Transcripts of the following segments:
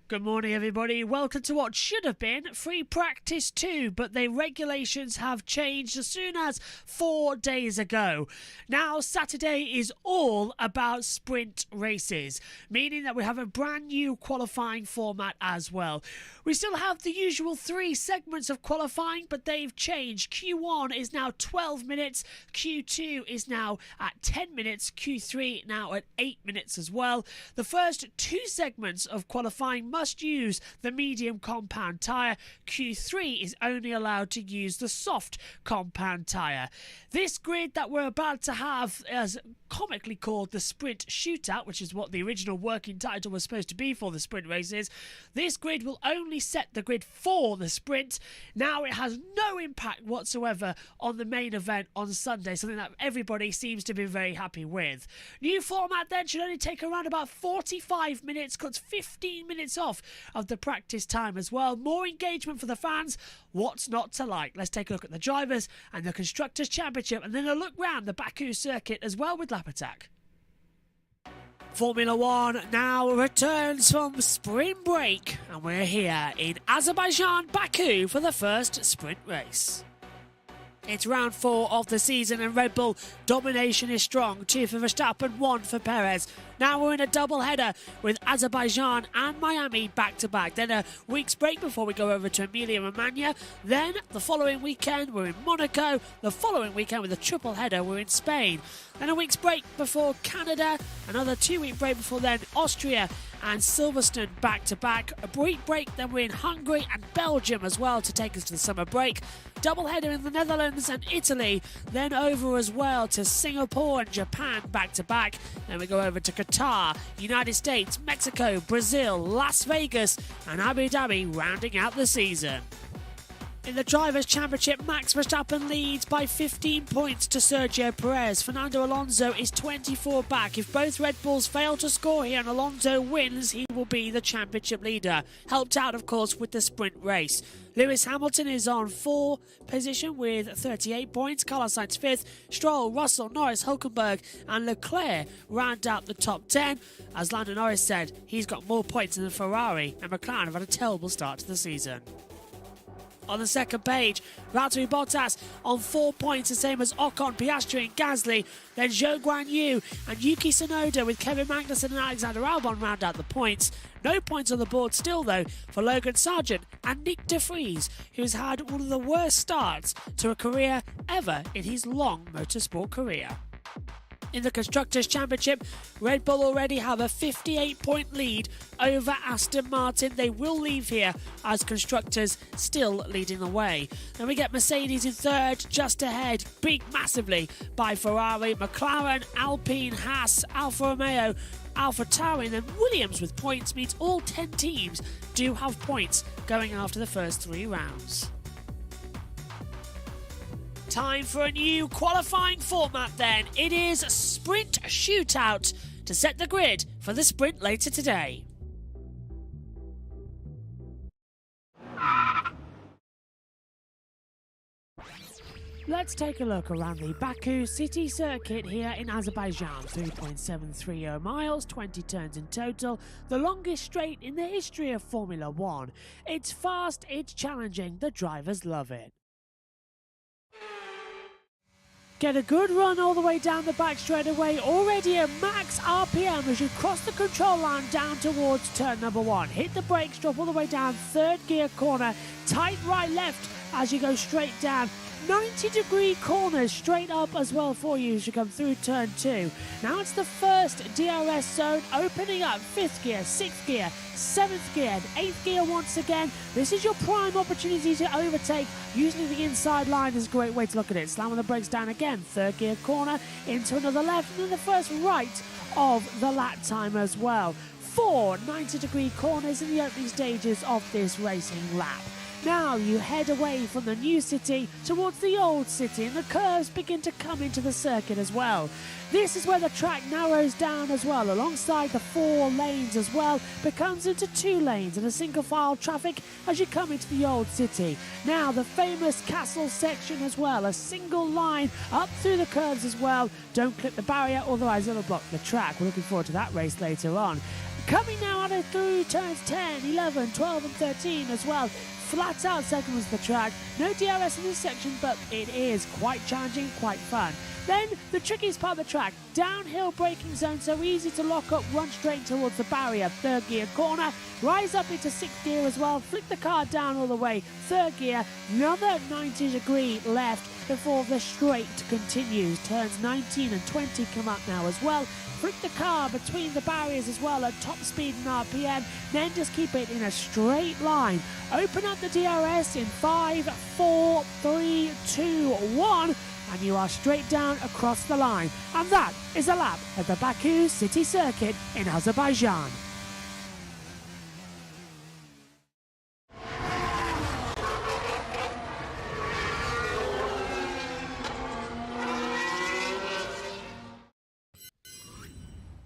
Good morning, everybody. Welcome to what should have been free practice 2, but the regulations have changed as soon as 4 days ago. Now, Saturday is all about sprint races, meaning that we have a brand new qualifying format as well. We still have the usual 3 segments of qualifying, but they've changed. Q1 is now 12 minutes, Q2 is now at 10 minutes, Q3 now at 8 minutes as well. The first 2 segments of qualifying must use the medium compound tyre. Q3 is only allowed to use the soft compound tyre. This grid that we're about to have is comically called the Sprint Shootout, which is what the original working title was supposed to be for the sprint races. This grid will only set the grid for the sprint. Now it has no impact whatsoever on the main event on Sunday, something that everybody seems to be very happy with. New format then should only take around about 45 minutes, cuts 15 minutes off of the practice time as well. More engagement for the fans. What's not to like? Let's take a look at the drivers and the Constructors' Championship, and then a look round the Baku circuit as well with lap attack. Formula One now returns from spring break, and we're here in Azerbaijan, Baku, for the first sprint race. It's round 4 of the season and Red Bull domination is strong. 2 for Verstappen, 1 for Perez. Now we're in a double header with Azerbaijan and Miami back to back. Then a week's break before we go over to Emilia-Romagna. Then the following weekend we're in Monaco. The following weekend with a triple header we're in Spain. Then a week's break before Canada. Another 2-week break before then Austria and Silverstone back to back. A week break, then we're in Hungary and Belgium as well to take us to the summer break. Double header in the Netherlands and Italy, then over as well to Singapore and Japan back to back. Then we go over to Qatar, United States, Mexico, Brazil, Las Vegas and Abu Dhabi rounding out the season. In the Drivers' Championship, Max Verstappen leads by 15 points to Sergio Perez. Fernando Alonso is 24 back. If both Red Bulls fail to score here and Alonso wins, he will be the championship leader. Helped out, of course, with the sprint race. Lewis Hamilton is on 4th position with 38 points. Carlos Sainz 5th. Stroll, Russell, Norris, Hülkenberg and Leclerc round out the top 10. As Lando Norris said, he's got more points than Ferrari, and McLaren have had a terrible start to the season. On the second page, Valtteri Bottas on 4 points, the same as Ocon, Piastri and Gasly. Then Zhou Guanyu and Yuki Tsunoda with Kevin Magnussen and Alexander Albon round out the points. No points on the board still, though, for Logan Sargent and Nick de Vries, who's had one of the worst starts to a career ever in his long motorsport career. In the Constructors' Championship, Red Bull already have a 58-point lead over Aston Martin. They will leave here as Constructors still leading the way. Then we get Mercedes in 3rd, just ahead, beat massively by Ferrari, McLaren, Alpine, Haas, Alfa Romeo, Alpha Tauri, and then Williams with points means all 10 teams do have points going after the first 3 rounds. Time for a new qualifying format then. It is Sprint Shootout to set the grid for the sprint later today. Let's take a look around the Baku city circuit here in Azerbaijan. 3.730 miles, 20 turns in total, the longest straight in the history of Formula One. It's fast, it's challenging, the drivers love it. Get a good run all the way down the back straight away, already at max RPM as you cross the control line down towards turn number 1. Hit the brakes, drop all the way down, 3rd gear corner, tight right left as you go straight down. 90-degree corners straight up as well for you as you come through turn 2. Now it's the first DRS zone opening up. 5th gear, 6th gear, 7th gear, and 8th gear once again. This is your prime opportunity to overtake. Using the inside line is a great way to look at it. Slamming the brakes down again. 3rd gear corner into another left, and then the first right of the lap time as well. 4 90-degree corners in the opening stages of this racing lap. Now you head away from the new city towards the old city, and the curves begin to come into the circuit as well. This is where the track narrows down as well, alongside the 4 lanes as well, becomes into 2 lanes and a single file traffic as you come into the old city. Now the famous castle section as well, a single line up through the curves as well. Don't clip the barrier, otherwise it'll block the track. We're looking forward to that race later on. Coming now out of through turns 10, 11, 12 and 13 as well. Flat out segments of the track. No DRS in this section, but it is quite challenging, quite fun. Then the trickiest part of the track, downhill braking zone, so easy to lock up, run straight towards the barrier. 3rd gear corner, rise up into 6th gear as well, flick the car down all the way. 3rd gear, another 90-degree left before the straight continues. Turns 19 and 20 come up now as well. Flick the car between the barriers as well at top speed and RPM, then just keep it in a straight line. Open up the DRS in 5, 4, 3, 2, 1, and you are straight down across the line. And that is a lap at the Baku City Circuit in Azerbaijan.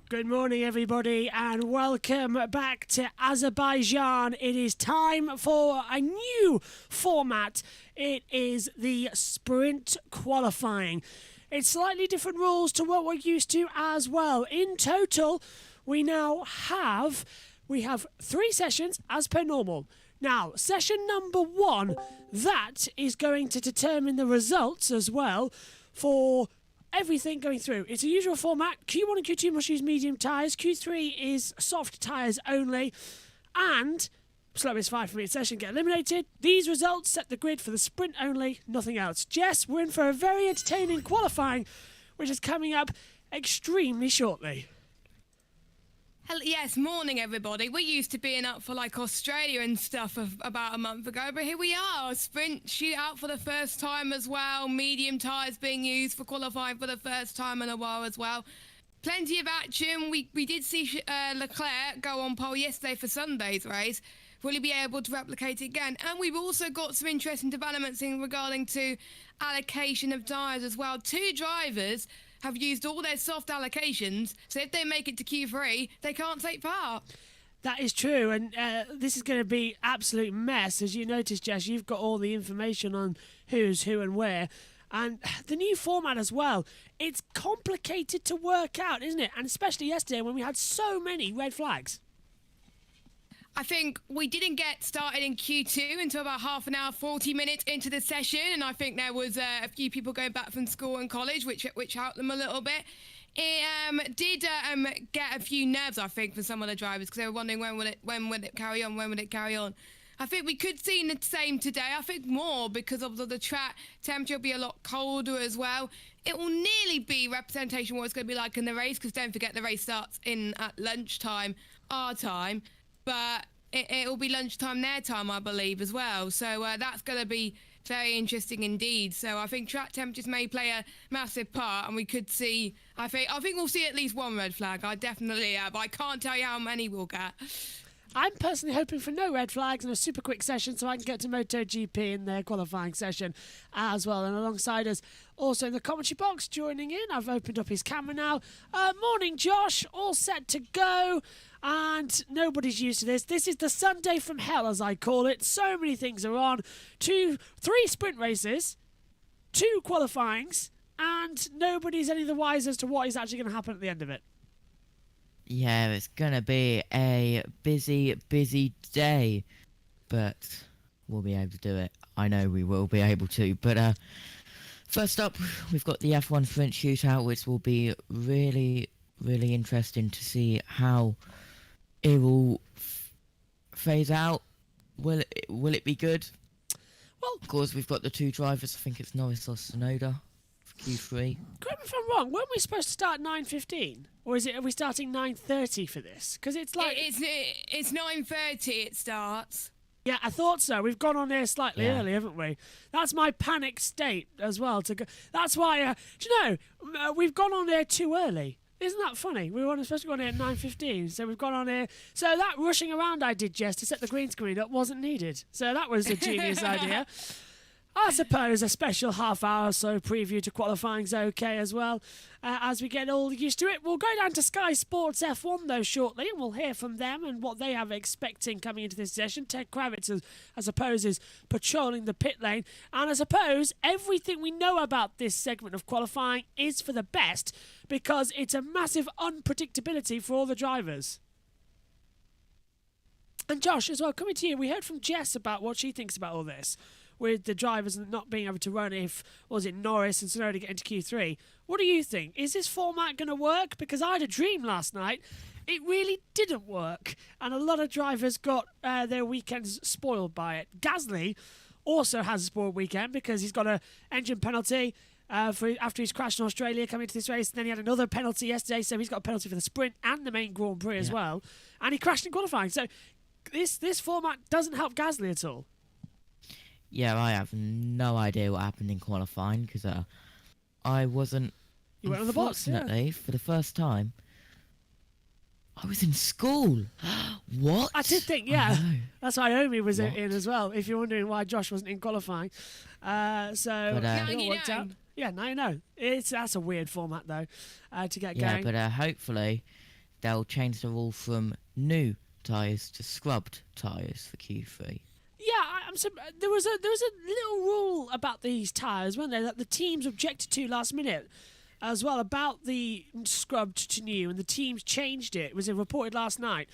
Good morning, everybody, and welcome back to Azerbaijan. It is time for a new format. It is the sprint qualifying. It's slightly different rules to what we're used to as well. In total, we have 3 sessions as per normal. Now, session number 1, that is going to determine the results as well for everything going through. It's a usual format. Q1 and Q2 must use medium tyres. Q3 is soft tyres only. And slowest 5-minute session get eliminated. These results set the grid for the sprint only, nothing else. Jess, we're in for a very entertaining qualifying, which is coming up extremely shortly. Hello, yes, morning everybody. We're used to being up for like Australia and stuff about a month ago, but here we are. Sprint shootout for the first time as well. Medium tyres being used for qualifying for the first time in a while as well. Plenty of action. We did see Leclerc go on pole yesterday for Sunday's race. Will he be able to replicate it again? And we've also got some interesting developments in regarding to allocation of tyres as well. 2 drivers have used all their soft allocations, so if they make it to Q3, they can't take part. That is true, and this is going to be absolute mess. As you notice, Jess, you've got all the information on who's who and where. And the new format as well, it's complicated to work out, isn't it? And especially yesterday when we had so many red flags. I think we didn't get started in Q2 until about half an hour, 40 minutes into the session, and I think there was a few people going back from school and college, which helped them a little bit. It did get a few nerves, I think, for some of the drivers because they were wondering when would it carry on. I think we could see the same today. I think more because of the track temperature will be a lot colder as well. It will nearly be representation of what it's going to be like in the race because don't forget the race starts at lunchtime, our time. But it will be lunchtime their time, I believe, as well. So that's going to be very interesting indeed. So I think track temperatures may play a massive part, and we could see. I think we'll see at least 1 red flag. I definitely but I can't tell you how many we'll get. I'm personally hoping for no red flags and a super quick session so I can get to MotoGP in their qualifying session as well. And alongside us, also in the commentary box, joining in, I've opened up his camera now. Morning, Josh. All set to go. And nobody's used to this. This is the Sunday from hell, as I call it. So many things are on. 3 sprint races, 2 qualifyings, and nobody's any the wiser as to what is actually going to happen at the end of it. Yeah, it's gonna be a busy day, but we'll be able to do it. I know we will be able to. But first up, we've got the F1 Sprint Shootout, which will be really interesting to see how it will phase out. Will it be good? Well, Of course, we've got the 2 drivers. I think it's Norris or Sonoda for Q3. correct me if I'm wrong. Weren't we supposed to start 9:15, or are we starting 9:30 for this? Because it's like It's 9:30. It starts. Yeah, I thought so. We've gone on here slightly Yeah. early, haven't we? That's my panic state as well. That's why. Do you know we've gone on here too early? Isn't that funny? We were supposed to go on here at 9:15, so we've gone on here. So that rushing around I did, Jess, to set the green screen up wasn't needed. So that was a genius idea. I suppose a special half hour or so preview to qualifying's okay as well. As we get all used to it, we'll go down to Sky Sports F1 though shortly, and we'll hear from them and what they have expecting coming into this session. Ted Kravitz, I suppose, is patrolling the pit lane, and I suppose everything we know about this segment of qualifying is for the best because it's a massive unpredictability for all the drivers. And Josh, as well, coming to you, we heard from Jess about what she thinks about all this, with the drivers not being able to run if, was it Norris and Sonoda get into Q3. What do you think? Is this format going to work? Because I had a dream last night. It really didn't work. And a lot of drivers got their weekends spoiled by it. Gasly also has a spoiled weekend because he's got an engine penalty after he's crashed in Australia coming into this race. And then he had another penalty yesterday, so he's got a penalty for the sprint and the main Grand Prix as well. And he crashed in qualifying. So this format doesn't help Gasly at all. Yeah, I have no idea what happened in qualifying because I wasn't. You went on the box, yeah. Unfortunately, for the first time, I was in school. What? I did think, yeah. I know. That's why Omi was What? in as well, if you're wondering why Josh wasn't in qualifying. But, it all you worked know. out. Yeah, now you know. That's a weird format, though, to get Yeah, going. but hopefully they'll change the rule from new tyres to scrubbed tyres for Q3. Yeah, there was a little rule about these tyres, wasn't there, that the teams objected to last minute as well about the scrubbed to new, and the teams changed it. It was reported last night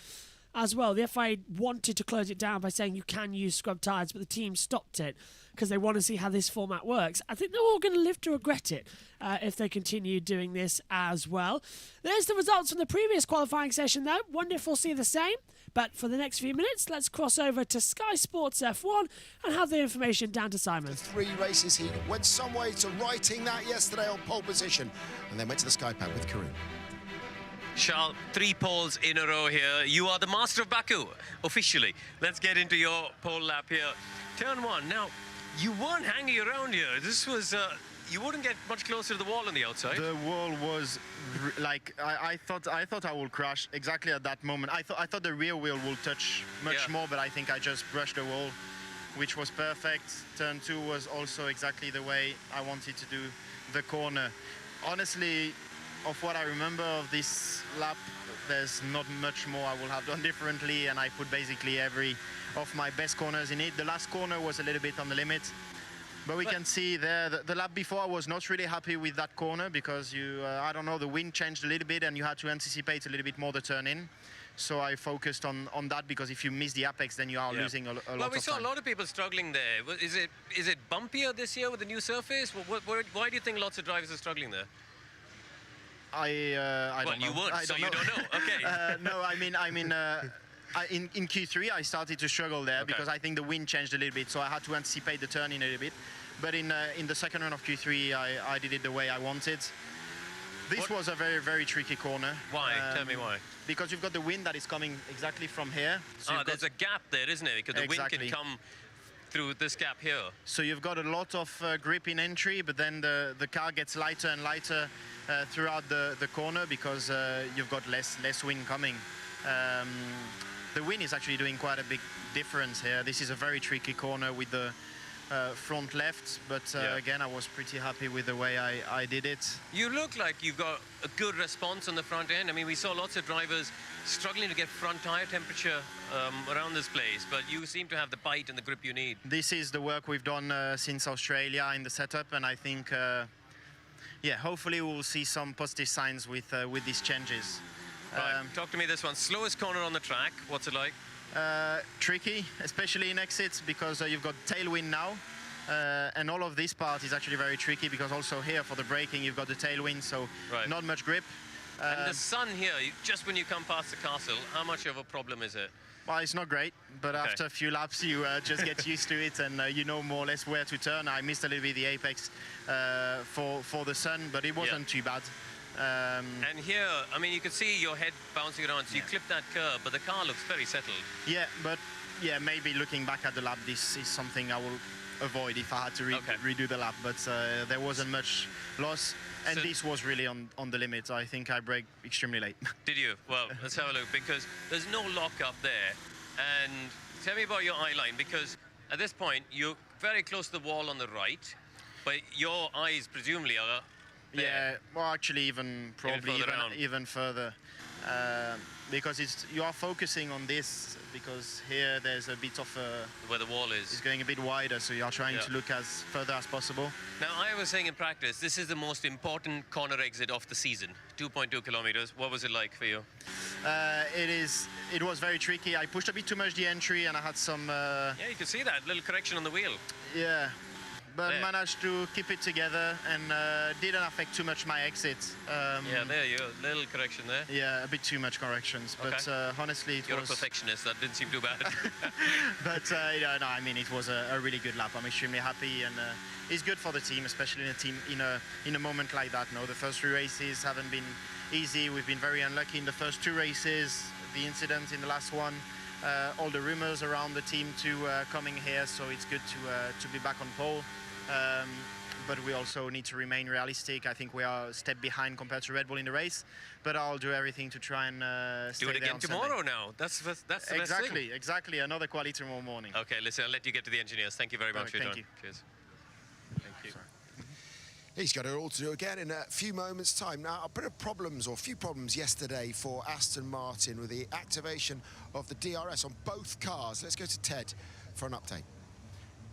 as well. The FIA wanted to close it down by saying you can use scrubbed tyres, but the team stopped it because they want to see how this format works. I think they're all going to live to regret it if they continue doing this as well. There's the results from the previous qualifying session, though. Wonder if we'll see the same. But for the next few minutes, let's cross over to Sky Sports F1 and have the information down to Simon. 3 races. He went some way to righting that yesterday on pole position and then went to the Sky Pad with Karim. Charles, 3 poles in a row here. You are the master of Baku, officially. Let's get into your pole lap here. Turn 1. Now, you weren't hanging around here. This was... you wouldn't get much closer to the wall on the outside. The wall was like I thought I would crash exactly at that moment. I thought the rear wheel will touch much more, but I think I just brushed the wall, which was perfect. Turn 2 was also exactly the way I wanted to do the corner. Honestly, of what I remember of this lap, there's not much more I will have done differently, and I put basically every of my best corners in it. The last corner was a little bit on the limit. But we can see there, the lap before I was not really happy with that corner because I don't know, the wind changed a little bit and you had to anticipate a little bit more the turn in. So I focused on that because if you miss the apex, then you are losing a lot of time. Well, we saw a lot of people struggling there. Is it bumpier this year with the new surface? Why do you think lots of drivers are struggling there? I don't know. You would, I so don't you know. don't know. Okay. No, I mean, in Q3 I started to struggle there because I think the wind changed a little bit, so I had to anticipate the turn in a little bit. But in the second run of Q3 I did it the way I wanted. This was a very, very tricky corner. Why? Tell me why. Because you've got the wind that is coming exactly from here. So there's a gap there, isn't it? Because the wind can come through this gap here. So you've got a lot of grip in entry, but then the car gets lighter and lighter throughout the corner because you've got less wind coming. The wind is actually doing quite a big difference here. This is a very tricky corner with the front left, but again, I was pretty happy with the way I did it. You look like you've got a good response on the front end. I mean, we saw lots of drivers struggling to get front tire temperature around this place, but you seem to have the bite and the grip you need. This is the work we've done since Australia in the setup, and I think, yeah, hopefully we'll see some positive signs with these changes. Right. Talk to me this one. Slowest corner on the track. What's it like? Tricky, especially in exits, because you've got tailwind now. And all of this part is actually very tricky because also here for the braking you've got the tailwind, so not much grip. And the sun here, just when you come past the castle, how much of a problem is it? Well, it's not great, but Okay. after a few laps, you just get used to it, and you know more or less where to turn. I missed a little bit the apex for the sun, but it wasn't too bad. And here, I mean, you can see your head bouncing around, so you clip that curve, but the car looks very settled. Yeah, but yeah, maybe looking back at the lap, this is something I will avoid if I had to redo the lap. But there wasn't much loss, and So- this was really on the limit. I think I braked extremely late. Did you? Well, let's have a look, because there's no lock up there. And tell me about your eye line, because at this point, you're very close to the wall on the right, but your eyes presumably are there. Yeah, well, actually, even further, because you are focusing on this, because here there's a bit of Where the wall it's is. going a bit wider, so you are trying to look as further as possible. Now, I was saying in practice, this is the most important corner exit of the season, 2.2 kilometers. What was it like for you? It was very tricky. I pushed a bit too much the entry, and I had some Yeah, you can see that little correction on the wheel. but There. managed to keep it together, and didn't affect too much my exit. Yeah, there you go. Little correction there. Yeah, a bit too much corrections, but Okay. honestly, it You're was. a perfectionist. That didn't seem too bad. But no, I mean, it was a really good lap. I'm extremely happy, and it's good for the team, especially in a moment like that. No, the first 3 races haven't been easy. We've been very unlucky in the first 2 races. The incident in the last one, all the rumors around the team coming here. So it's good to be back on pole. But we also need to remain realistic. I think we are a step behind compared to Red Bull in the race, but I'll do everything to try and stay Do it there again on tomorrow Sunday. now. That's the best thing. Exactly. Another quality tomorrow morning. Okay, listen, I'll let you get to the engineers. Thank you very much for your Perfect, time. thank Cheers. Thank you. He's got it all to do again in a few moments' time. Now, a bit of problems, or a few problems yesterday for Aston Martin with the activation of the DRS on both cars. Let's go to Ted for an update.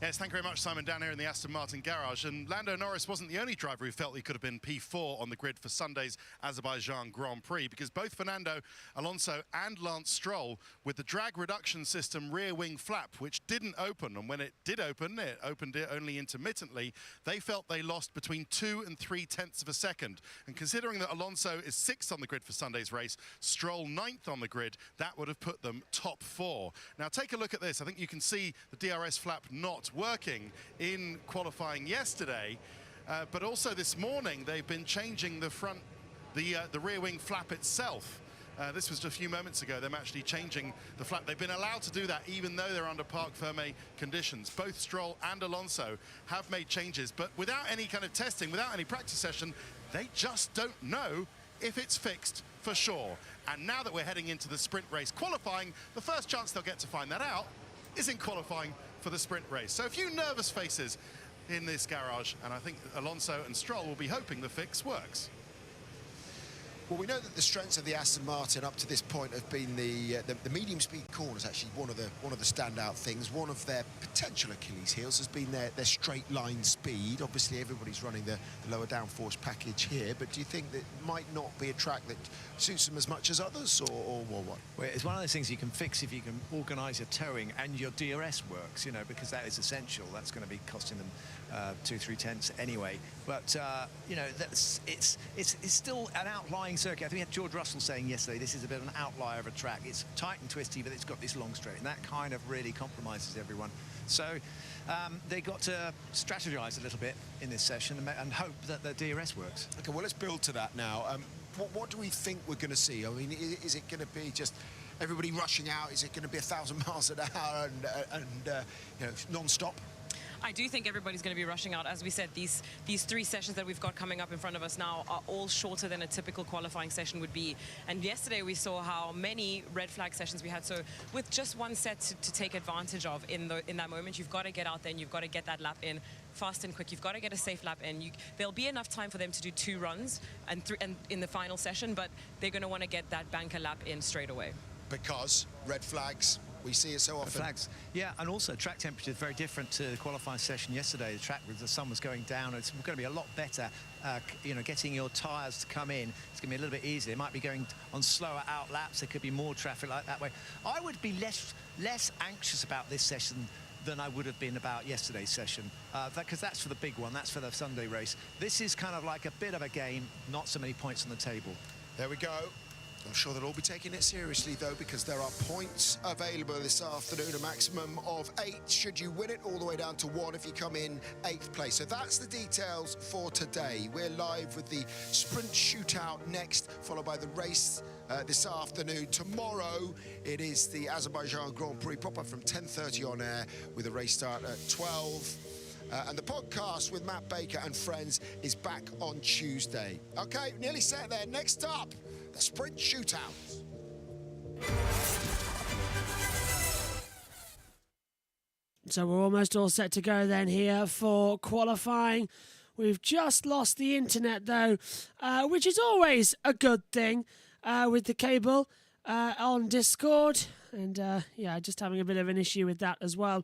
Yes, thank you very much, Simon, down here in the Aston Martin garage. And Lando Norris wasn't the only driver who felt he could have been P4 on the grid for Sunday's Azerbaijan Grand Prix, because both Fernando Alonso and Lance Stroll, with the drag reduction system rear wing flap, which didn't open, and when it did open, it opened it only intermittently, they felt they lost between 2 and 3 tenths of a second. And considering that Alonso is 6th on the grid for Sunday's race, Stroll 9th on the grid, that would have put them top 4. Now, take a look at this. I think you can see the DRS flap not working in qualifying yesterday, but also this morning they've been changing the rear wing flap itself. This was just a few moments ago, them actually changing the flap. They've been allowed to do that even though they're under parc fermé conditions. Both Stroll and Alonso have made changes, but without any kind of testing, without any practice session, they just don't know if it's fixed for sure. And now that we're heading into the sprint race qualifying, the first chance they'll get to find that out is in qualifying for the sprint race. So a few nervous faces in this garage, and I think Alonso and Stroll will be hoping the fix works. Well, we know that the strengths of the Aston Martin up to this point have been the medium-speed corners. Actually, one of the standout things. One of their potential Achilles' heels has been their straight-line speed. Obviously, everybody's running the lower downforce package here, but do you think that might not be a track that suits them as much as others, or what? Well, it's one of those things you can fix if you can organise your towing and your DRS works, you know, because that is essential. That's going to be costing them 2-3 tenths anyway. But you know, it's still an outlying circuit. I think we had George Russell saying yesterday, this is a bit of an outlier of a track. It's tight and twisty, but it's got this long straight, and that kind of really compromises everyone. So they got to strategize a little bit in this session and hope that the DRS works. Okay, well, let's build to that now. What do we think we're going to see? I mean, is it going to be just everybody rushing out? Is it going to be 1,000 miles an hour and you know, non-stop? I do think everybody's going to be rushing out. As we said, these 3 sessions that we've got coming up in front of us now are all shorter than a typical qualifying session would be. And yesterday we saw how many red flag sessions we had. So with just one set to take advantage of in that moment, you've got to get out there and you've got to get that lap in fast and quick. You've got to get a safe lap in. There'll be enough time for them to do 2 runs and in the final session, but they're going to want to get that banker lap in straight away. Because red flags, we see it so often. Flags. Yeah, and also track temperature is very different to the qualifying session yesterday. The track, the sun was going down. It's going to be a lot better, you know, getting your tyres to come in. It's going to be a little bit easier. It might be going on slower out laps. There could be more traffic like that way. I would be less anxious about this session than I would have been about yesterday's session, because that's for the big one. That's for the Sunday race. This is kind of like a bit of a game, not so many points on the table. There we go. I'm sure they'll all be taking it seriously, though, because there are points available this afternoon, a maximum of 8 should you win it, all the way down to 1 if you come in 8th place. So that's the details for today. We're live with the sprint shootout next, followed by the race this afternoon. Tomorrow, it is the Azerbaijan Grand Prix, proper from 10:30 on air, with a race start at 12. And the podcast with Matt Baker and friends is back on Tuesday. Okay, nearly set there. Next up, the sprint shootout. So we're almost all set to go then here for qualifying. We've just lost the internet though, which is always a good thing with the cable on Discord. And yeah, just having a bit of an issue with that as well.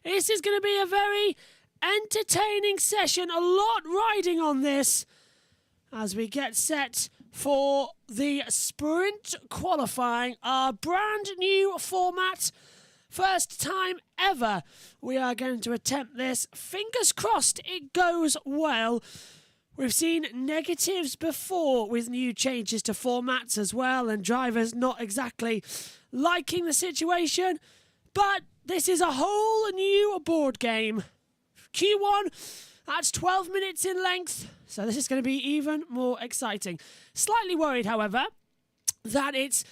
This is going to be a very entertaining session, a lot riding on this as we get set for the sprint qualifying, our brand new format. First time ever we are going to attempt this. Fingers crossed it goes well. We've seen negatives before with new changes to formats as well, and drivers not exactly liking the situation, but this is a whole new board game. Q1, that's 12 minutes in length, so this is going to be even more exciting. Slightly worried, however, that it's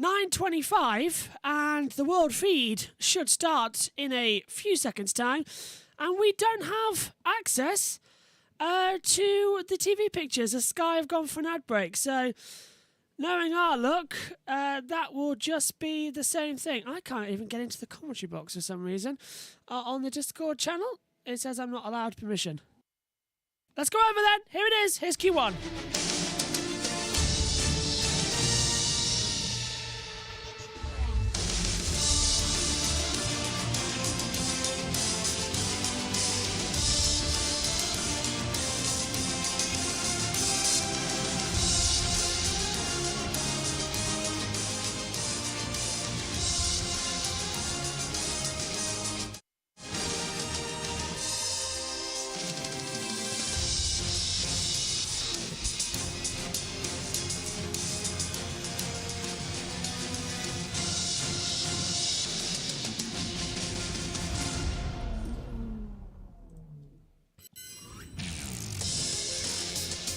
9:25 and the world feed should start in a few seconds' time, and we don't have access to the TV pictures, as Sky have gone for an ad break. So, knowing our luck, that will just be the same thing. I can't even get into the commentary box for some reason on the Discord channel. It says I'm not allowed permission. Let's go over then. Here it is. Here's Q1.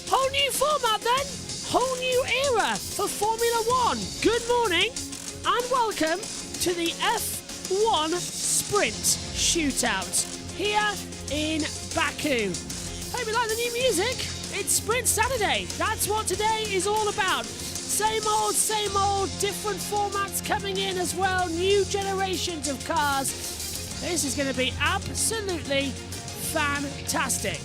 Whole new format then, whole new era for Formula One. Good morning and welcome to the F1 Sprint Shootout here in Baku. Hope you like the new music. It's Sprint Saturday. That's what today is all about. Same old, different formats coming in as well. New generations of cars. This is going to be absolutely fantastic.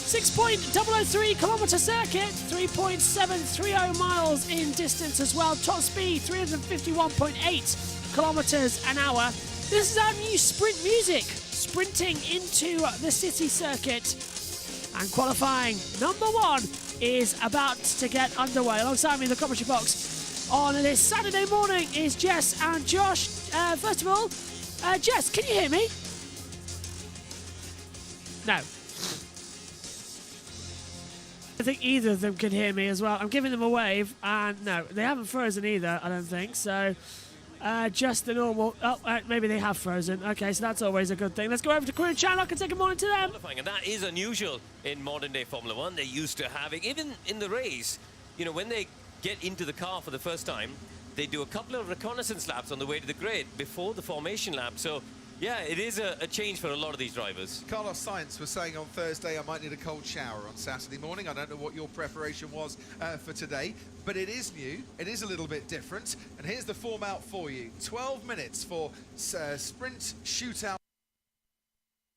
6.003 kilometre circuit, 3.730 miles in distance as well. Top speed, 351.8 kilometres an hour. This is our new sprint music, sprinting into the city circuit. And qualifying number 1 is about to get underway. Alongside me in the commentary box on this Saturday morning is Jess and Josh. First of all, Jess, can you hear me? No. I think either of them can hear me as well. I'm giving them a wave, and no, they haven't frozen either, I don't think. So, just the normal. Oh, maybe they have frozen. Okay, so that's always a good thing. Let's go over to Crew and Shanlock and say good morning to them. And that is unusual in modern-day Formula One. They're used to having, even in the race, you know, when they get into the car for the first time, they do a couple of reconnaissance laps on the way to the grid before the formation lap. So, yeah, it is a change for a lot of these drivers. Carlos Sainz was saying on Thursday, I might need a cold shower on Saturday morning. I don't know what your preparation was for today, but it is new. It is a little bit different. And here's the format for you. 12 minutes for sprint shootout.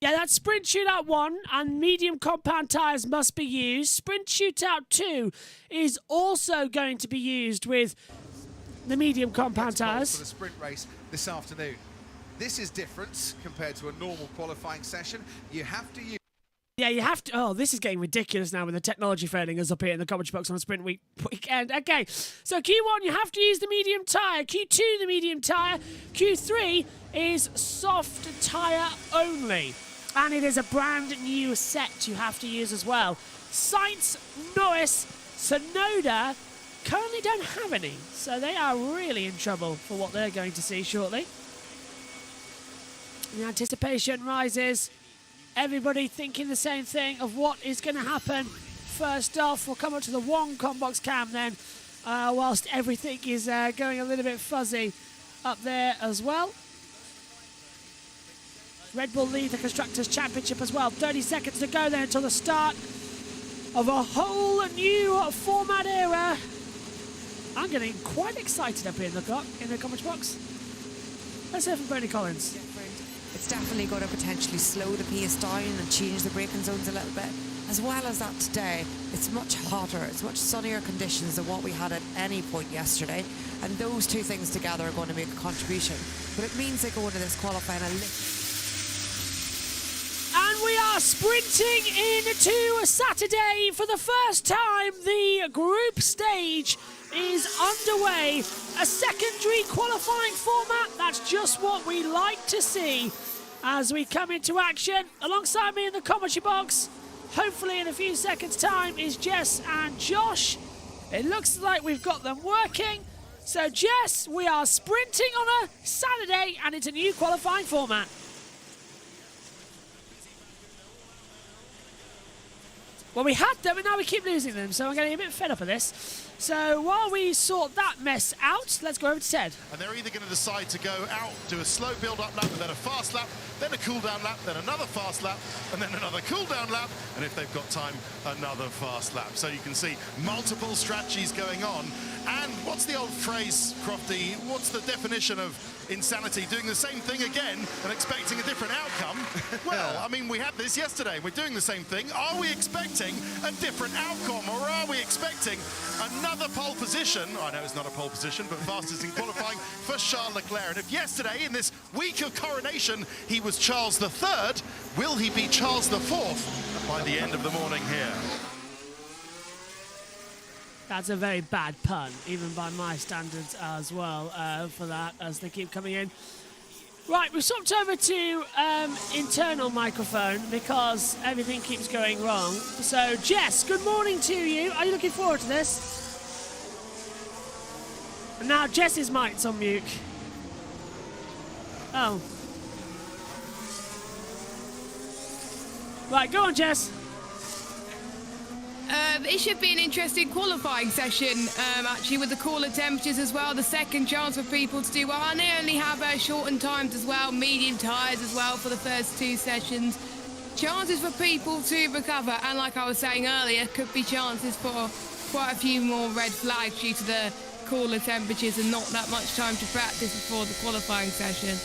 Yeah, that's Sprint Shootout 1, and medium compound tyres must be used. Sprint Shootout 2 is also going to be used with the medium compound tyres. For the sprint race this afternoon. This is different compared to a normal qualifying session. You have to use... Yeah, you have to... Oh, this is getting ridiculous now with the technology failing us up here in the commentary box on a sprint weekend. Okay, so Q1, you have to use the medium tyre. Q2, the medium tyre. Q3 is soft tyre only. And it is a brand new set you have to use as well. Sainz, Norris, Sonoda, currently don't have any, so they are really in trouble for what they're going to see shortly. The anticipation rises. Everybody thinking the same thing of what is going to happen. First off, we'll come up to the one Combox cam then, whilst everything is going a little bit fuzzy up there as well. Red Bull lead the Constructors' Championship as well. 30 seconds to go then until the start of a whole new format era. I'm getting quite excited up here in the comments box. Let's hear from Bernie Collins. It's definitely going to potentially slow the pace down and change the braking zones a little bit. As well as that today, it's much hotter, it's much sunnier conditions than what we had at any point yesterday. And those two things together are going to make a contribution. But it means they go into this qualifying a little. And we are sprinting into Saturday for the first time. The group stage is underway. A secondary qualifying format. That's just what we like to see as we come into action. Alongside me in the commentary box, hopefully in a few seconds' time, is Jess and Josh. It looks like we've got them working. So Jess, we are sprinting on a Saturday and it's a new qualifying format. Well, we had them and now we keep losing them, so I'm getting a bit fed up of this. So while we sort that mess out, let's go over to Ted. And they're either going to decide to go out, do a slow build-up lap, and then a fast lap, then a cool-down lap, then another fast lap, and then another cool-down lap, and if they've got time, another fast lap. So you can see multiple strategies going on. And what's the old phrase, Crofty? What's the definition of insanity? Doing the same thing again and expecting a different outcome? Well, I mean, we had this yesterday. We're doing the same thing. Are we expecting a different outcome, or are we expecting another pole position? I know it's not a pole position, but fastest in qualifying for Charles Leclerc. And if yesterday, in this week of coronation, he was Charles III, will he be Charles IV by the end of the morning here? That's a very bad pun, even by my standards as well, for that, as they keep coming in. Right, we've swapped over to internal microphone because everything keeps going wrong. So, Jess, good morning to you. Are you looking forward to this? Now, Jess's mic's on mute. Oh. Right, go on, Jess. It should be an interesting qualifying session, actually, with the cooler temperatures as well. The second chance for people to do well. And they only have shortened times as well, medium tyres as well for the first two sessions. Chances for people to recover, and like I was saying earlier, could be chances for quite a few more red flags due to the cooler temperatures and not that much time to practice before the qualifying session.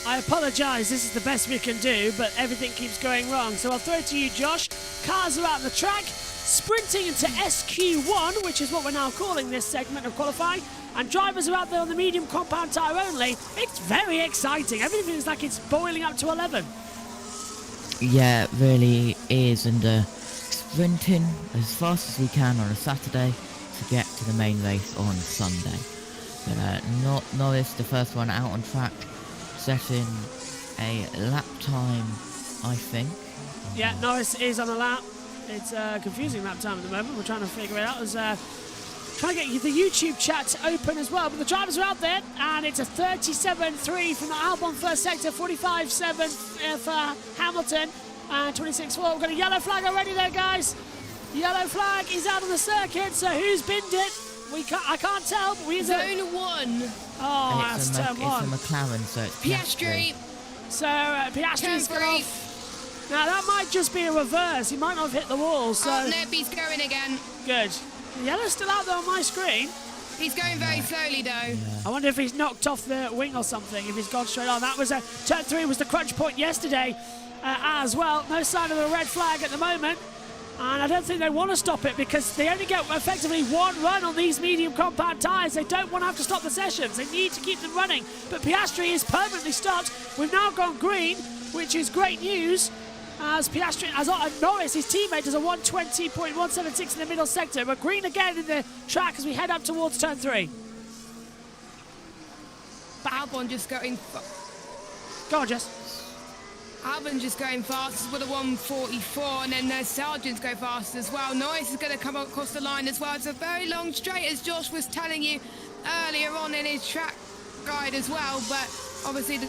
I apologise, this is the best we can do, but everything keeps going wrong. So I'll throw it to you, Josh. Cars are out on the track, sprinting into SQ1, which is what we're now calling this segment of qualifying, and drivers are out there on the medium compound tyre only. It's very exciting. Everything is like it's boiling up to 11. Yeah, it really is, and sprinting as fast as we can on a Saturday to get to the main race on Sunday. But Norris, the first one out on track, setting a lap time, I think. Yeah, Norris is on a lap. It's a confusing lap time at the moment. We're trying to figure it out. As trying to get the YouTube chat open as well. But the drivers are out there, and it's a 37.3 from the Albon first sector, 45.7 for Hamilton, and 26.4. We've got a yellow flag already there, guys. Yellow flag is out on the circuit, so who's binned it? I can't tell, but we Zone 1. Oh, that's turn 1. It's a McLaren, so it's Piastri. So Piastri's gone off. Now that might just be a reverse. He might not have hit the wall. So oh, nope, he's going again. Good. The yellow's still out there on my screen. He's going very slowly though. Yeah. I wonder if he's knocked off the wing or something. If he's gone straight on. That was turn 3 was the crunch point yesterday as well. No sign of a red flag at the moment. And I don't think they want to stop it because they only get effectively one run on these medium compact tyres. They don't want to have to stop the sessions. They need to keep them running. But Piastri is permanently stopped. We've now gone green, which is great news. As Piastri, as Norris, his teammate, does a 120.176 in the middle sector. We're green again in the track as we head up towards turn 3. Albon just going... Go on, Jess. Albon just going fast with a 1:44, and then Sargent's go fast as well. Norris is going to come across the line as well. It's a very long straight, as Josh was telling you earlier on in his track guide as well, but obviously the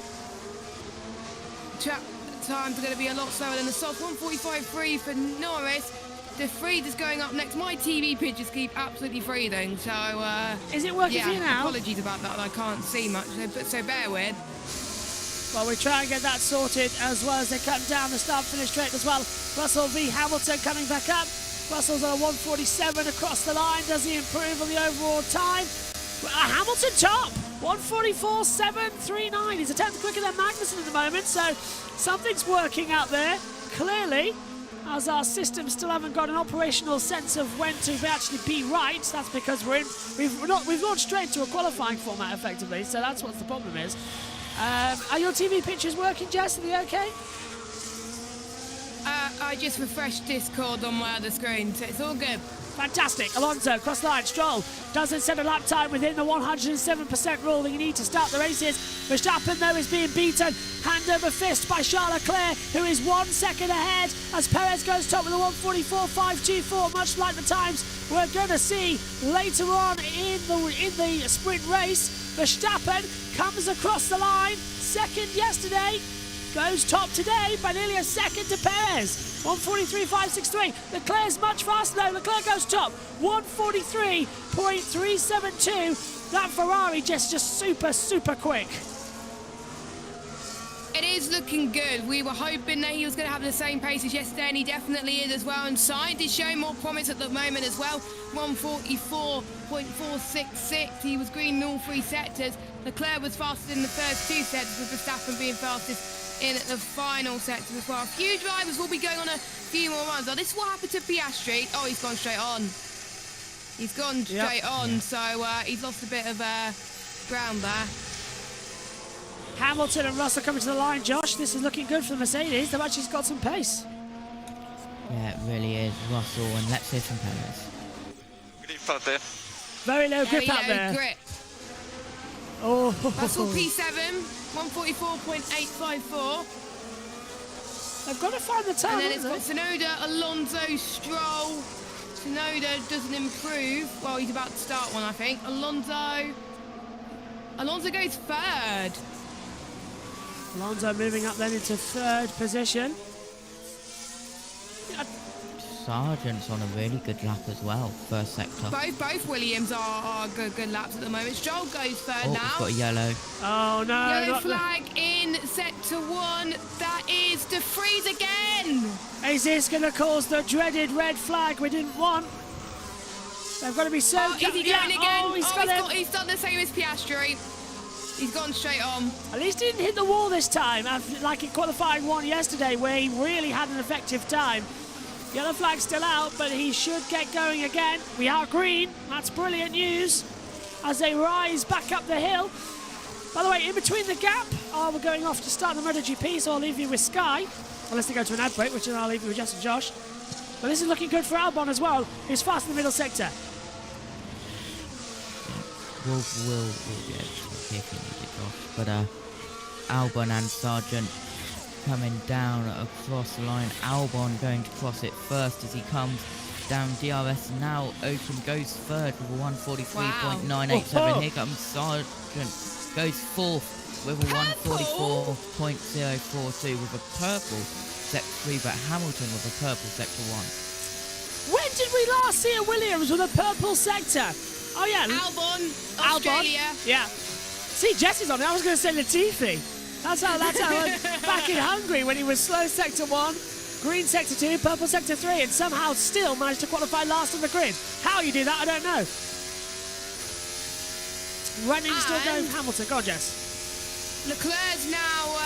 track times are going to be a lot slower than the soft. 1:45.3 for Norris. The freeze is going up next. My TV pictures keep absolutely freezing, so is it working for you now? Apologies about that. I can't see much, so bear with. Well, we try and get that sorted as well as they cut down the start-finish straight as well. Russell v Hamilton coming back up. Russell's on a 1:47 across the line. Does he improve on the overall time? Hamilton top, 1:44.739. He's a tenth quicker than Magnussen at the moment, so something's working out there, clearly, as our systems still haven't got an operational sense of when to actually be right. That's because we've launched straight into a qualifying format effectively, so that's what the problem is. Are your TV pictures working, Jess? Are they okay? I just refreshed Discord on my other screen, so it's all good. Fantastic. Alonso, cross the line, Stroll doesn't set a lap time within the 107% rule that you need to start the races. Verstappen, though, is being beaten hand over fist by Charles Leclerc, who is 1 second ahead as Perez goes top with a 1:44.524, much like the times we're going to see later on in the sprint race. Verstappen comes across the line, second yesterday, goes top today by nearly a second to Perez. 1:43.563. Leclerc's much faster though. Leclerc goes top. 1:43.372. That Ferrari just super quick. It is looking good. We were hoping that he was going to have the same pace as yesterday, and he definitely is as well. And Sainz is showing more promise at the moment as well. 1:44.466. He was green in all three sectors. Leclerc was fastest in the first two sectors, with Verstappen being fastest in the final sector as well. A few drivers will be going on a few more runs. Now, this is what happened to Piastri. Oh, he's gone straight on. He's gone straight on, so he's lost a bit of ground there. Hamilton and Russell coming to the line, Josh. This is looking good for the Mercedes. They've actually got some pace. Yeah, it really is. Russell, and let's hear from Perez. Grip out there. Very low grip out there. Grip. Oh. Russell P7, 1:44.854. They've got to find the time. And then it's got Tsunoda, Alonso, Stroll. Tsunoda doesn't improve. Well, he's about to start one, I think. Alonso goes third. Alonso moving up then into third position. Sargent's on a really good lap as well, first sector. Both Williams are good laps at the moment. Stroll goes third now. He's got a yellow. Oh no! Yellow flag in sector 1. That is De Vries again. Is this going to cause the dreaded red flag we didn't want? They've got to be so. Is he going again? Oh, he's done the same as Piastri. He's gone straight on. At least he didn't hit the wall this time, like in qualifying 1 yesterday, where he really had an effective time. Yellow flag still out, but he should get going again. We are green. That's brilliant news as they rise back up the hill. By the way, in between the gap, we're going off to start the MotoGP, so I'll leave you with Sky, unless they go to an ad break, which then I'll leave you with Jess and Josh. But this is looking good for Albon as well, who's fast in the middle sector. We'll be able to hear from you, Josh. But Albon and Sargent coming down across the line. Albon going to cross it first as he comes down DRS. Now Ocean goes third with a 1:43.987. Wow. Here comes Sargent, goes fourth with a 1:44.042 with a purple sector 3, but Hamilton with a purple sector 1. When did we last see a Williams with a purple sector? Oh yeah, Albon, Australia. Yeah. See, Jesse's on it. I was going to say Latifi. That's how back in Hungary when he was slow sector 1, green sector 2, purple sector 3, and somehow still managed to qualify last on the grid. How you do that, I don't know. Running still going for Hamilton. Go on, Jess. Leclerc's now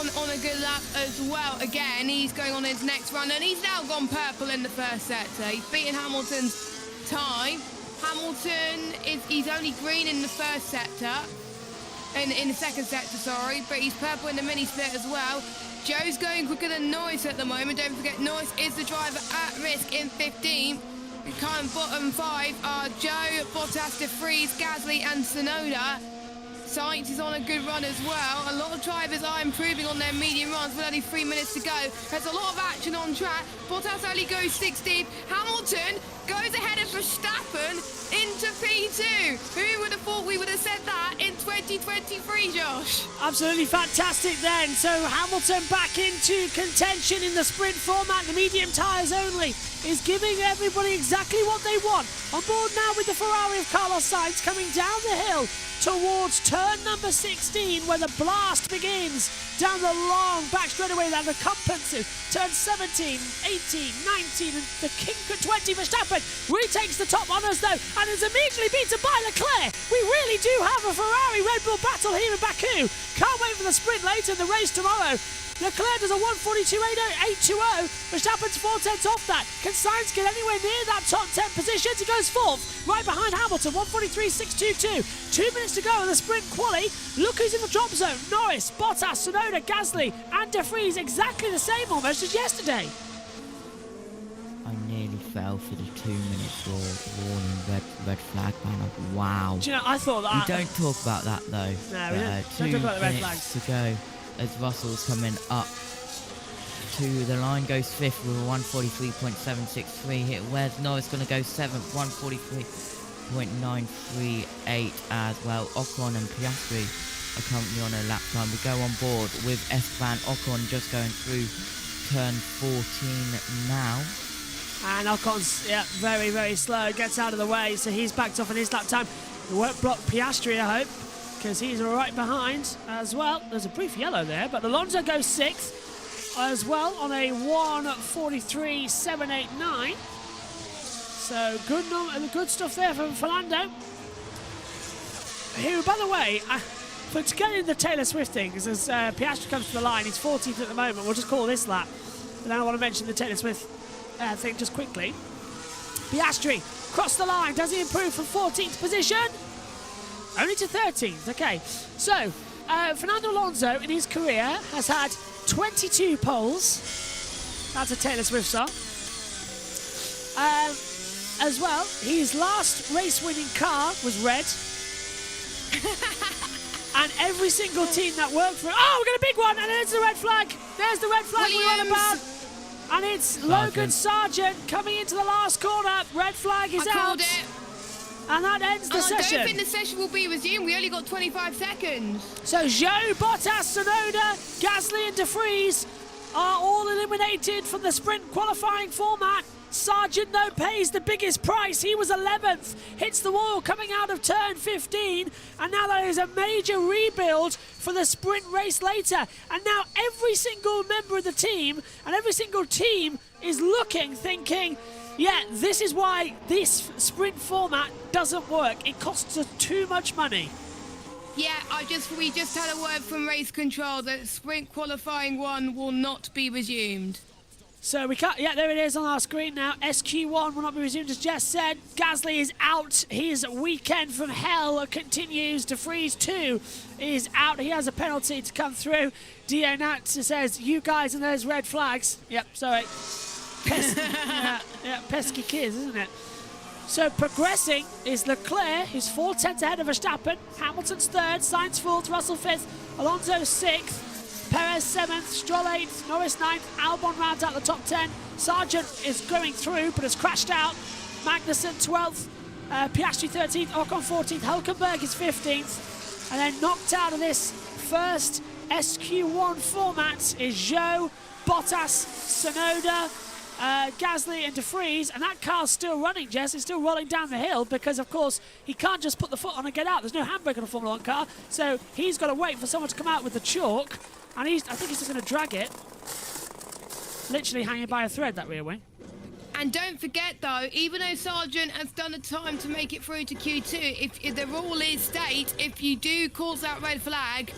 on a good lap as well. Again, he's going on his next run, and he's now gone purple in the first sector. He's beaten Hamilton's time. Hamilton he's only green in the first sector. In the second sector, sorry, but he's purple in the mini split as well. Joe's going quicker than Norris at the moment. Don't forget, Norris is the driver at risk in 15th. The current bottom 5 are Joe, Bottas, De Vries, Gasly, and Tsunoda. Sainz is on a good run as well. A lot of drivers are improving on their medium runs with only 3 minutes to go. There's a lot of action on track. Bottas only goes 16th. Hamilton goes ahead of Verstappen into P2. Who would have thought we would have said that in 2023, Josh? Absolutely fantastic then. So Hamilton back into contention in the sprint format. The medium tyres only is giving everybody exactly what they want. On board now with the Ferrari of Carlos Sainz coming down the hill towards turn number 16 where the blast begins down the long back straightaway down the Compensu. Turn 17, 18, 19 and the king at 20. Verstappen retakes the top honours though and is immediately beaten by Leclerc. We really do have a Ferrari Red Bull battle here in Baku. Can't wait for the sprint later in the race tomorrow. Leclerc does a 1:42.820. Verstappen's 4/10 off that. Can Sainz get anywhere near that top 10 positions? He goes fourth, right behind Hamilton, 1:43.622. 2 minutes to go in the sprint quali. Look who's in the drop zone. Norris, Bottas, Tsunoda, Gasly and De Vries, exactly the same almost as yesterday. I nearly fell for the 2 minutes warning red flag ban. Wow. Do you know, I thought that... We don't talk about that though. No, we don't talk about the red 2 flags. minutes to go as Russell's coming up to the line, goes fifth with a 1:43.763 hit. Where's Norris going to go seventh, 1:43.938 as well. Ocon and Piastri are currently on a lap time. We go on board with Esteban Ocon just going through turn 14 now. And Ocon's very, very slow, gets out of the way, so he's backed off in his lap time. It won't block Piastri, I hope, because he's right behind as well. There's a brief yellow there, but Alonso goes sixth as well on a 1:43.789. So good stuff there from Fernando. Who, by the way, to get in the Taylor Swift things, as Piastri comes to the line, he's 14th at the moment. We'll just call this lap. And then I want to mention the Taylor Swift thing just quickly. Piastri crossed the line. Does he improve from 14th position? Only to 13th. Okay. So, Fernando Alonso in his career has had 22 poles. That's a Taylor Swift song. As well, his last race-winning car was red. And every single team that worked for... Oh, we've got a big one! And there's the red flag! There's the red flag we're on about! And it's Logan Sargent coming into the last corner. Red flag is out. Called it. And that ends the session. I don't think the session will be resumed. We only got 25 seconds. So Zhou, Bottas, Tsunoda, Gasly and De Vries are all eliminated from the sprint qualifying format. Sargent, though, pays the biggest price. He was 11th, hits the wall coming out of turn 15. And now there is a major rebuild for the sprint race later. And now every single member of the team and every single team is looking, thinking, yeah, this is why this sprint format doesn't work. It costs us too much money. Yeah, we just had a word from race control that sprint qualifying 1 will not be resumed. So we can't, yeah, there it is on our screen now. SQ1 will not be resumed, as Jess said. Gasly is out. His weekend from hell continues. De Vries 2 is out. He has a penalty to come through. Dio Nat says, you guys and those red flags. Yep, sorry. Pesky kids, isn't it? So progressing is Leclerc, who's 4/10 ahead of Verstappen. Hamilton's 3rd, Sainz 4th, Russell 5th, Alonso 6th, Perez 7th, Stroll 8th, Norris 9th, Albon rounds out the top 10. Sargent is going through but has crashed out. Magnussen 12th, Piastri 13th, Ocon 14th, Hülkenberg is 15th. And then knocked out of this first SQ1 format is Zhou, Bottas, Tsunoda, Gasly and De Vries, and that car's still running, Jess. It's still rolling down the hill because, of course, he can't just put the foot on and get out. There's no handbrake on a Formula 1 car, so he's got to wait for someone to come out with the chalk, and I think he's just going to drag it. Literally hanging by a thread, that rear wing. And don't forget, though, even though Sargent has done the time to make it through to Q2, if the rule is state, if you do cause that red flag,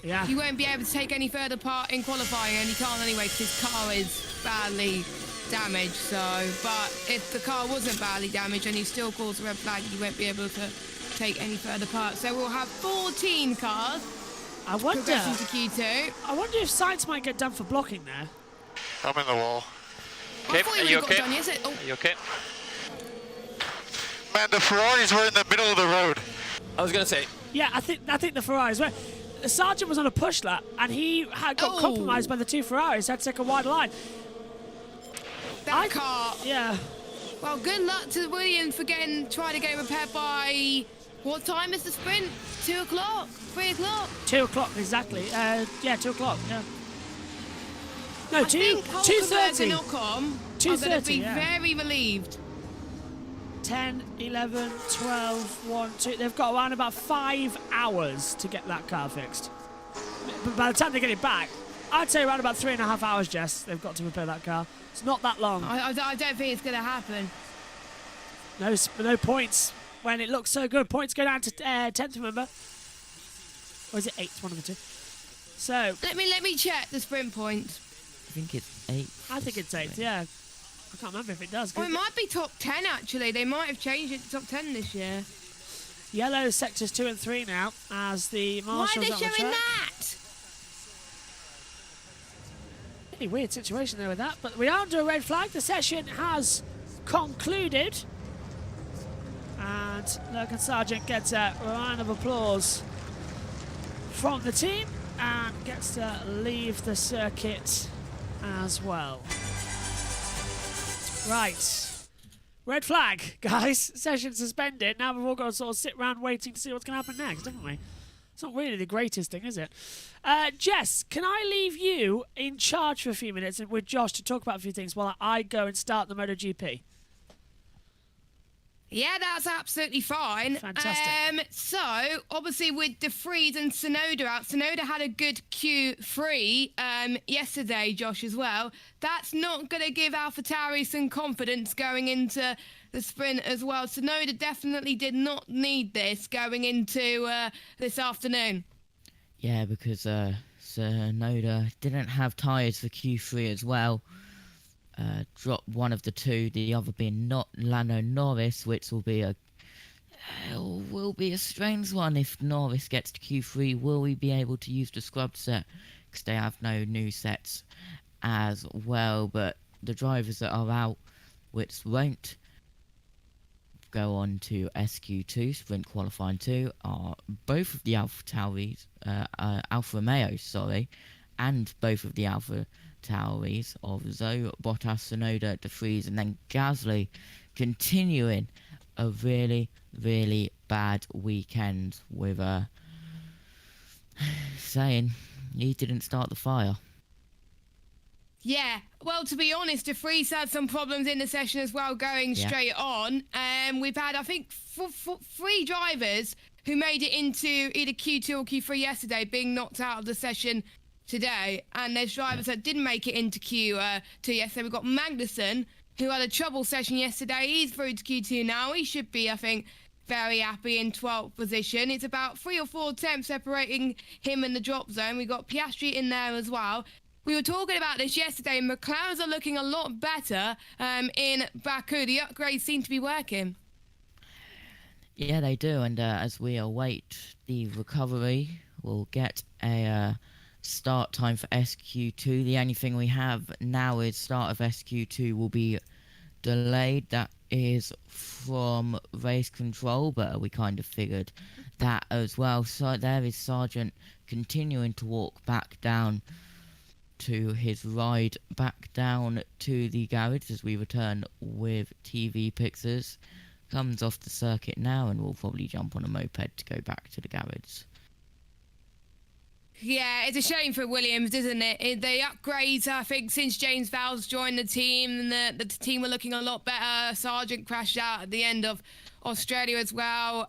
you won't be able to take any further part in qualifying, and you can't anyway because his car is badly damaged. So, but if the car wasn't badly damaged and you still cause a red flag, you won't be able to take any further part. So we'll have 14 cars progressing to Q2. I wonder if Sainz might get done for blocking there. I'm in the wall. Okay, are you okay? Are you okay? Man, the Ferraris were in the middle of the road. I was gonna say, Yeah, I think the Ferraris were. The Sargent was on a push lap, and he had got compromised by the two Ferraris. Had to take a wide line. That car. Yeah. Well, good luck to Williams for trying to get repaired by what time is the sprint? 2 o'clock? 3 o'clock? 2 o'clock exactly. Yeah, 2 o'clock. Yeah. No, I 2:30. think Hulkenberg and Ocon are going to be 2:30, very relieved. 10, 11, 12, 1, 2. They've got around about 5 hours to get that car fixed. But by the time they get it back, I'd say around about 3.5 hours, Jess, they've got to repair that car. It's not that long. I don't think it's going to happen. No points when it looks so good. Points go down to 10th, remember? Or is it 8th, one of the two? So Let me check the sprint points. I think it's 8. I think it's 8th, yeah. I can't remember if it does. Oh, it might be top 10 actually. They might have changed it to top 10 this year. Yellow sectors 2 and 3 now as the marshals Why are they on the showing track. that? Really weird situation there with that, but we are under a red flag. The session has concluded, and Logan Sargent gets a round of applause from the team and gets to leave the circuit as well. Right. Red flag, guys. Session suspended. Now we've all got to sort of sit around waiting to see what's going to happen next, haven't we? It's not really the greatest thing, is it? Jess, can I leave you in charge for a few minutes with Josh to talk about a few things while I go and start the MotoGP? Yeah, that's absolutely fine. Fantastic. So, obviously with De Vries and Tsunoda out, Tsunoda had a good Q3 yesterday, Josh, as well. That's not going to give AlphaTauri some confidence going into the sprint as well. Tsunoda definitely did not need this going into this afternoon. Yeah, because Tsunoda didn't have tyres for Q3 as well. Dropped one of the two, the other being not Lando Norris, which will be a strange one. If Norris gets to Q3, will we be able to use the scrub set? Because they have no new sets as well. But the drivers that are out, which won't go on to SQ2, Sprint Qualifying 2, are both of the AlphaTauris, Alfa Romeo, sorry, and both of the AlphaTauris of Zoe, Bottas, Tsunoda, De Vries, and then Gasly, continuing a really, really bad weekend with saying he didn't start the fire. Yeah, well, to be honest, De Vries had some problems in the session as well, going straight on. We've had, I think, 3 drivers who made it into either Q2 or Q3 yesterday being knocked out of the session today. And there's drivers that didn't make it into Q2 yesterday. We've got Magnussen, who had a trouble session yesterday. He's through to Q2 now. He should be, I think, very happy in 12th position. It's about 3 or 4 attempts separating him and the drop zone. We've got Piastri in there as well. We were talking about this yesterday. McLaren's are looking a lot better in Baku. The upgrades seem to be working. Yeah, they do. And as we await the recovery, we'll get a start time for SQ2. The only thing we have now is start of SQ2 will be delayed. That is from race control, but we kind of figured that as well. So there is Sargent continuing to walk back down to his ride back down to the garage as we return with TV pictures. Comes off the circuit now and will probably jump on a moped to go back to the garage. Yeah, it's a shame for Williams, isn't it? The upgrades, I think, since James Vowles joined the team, the team were looking a lot better. Sargent crashed out at the end of Australia as well,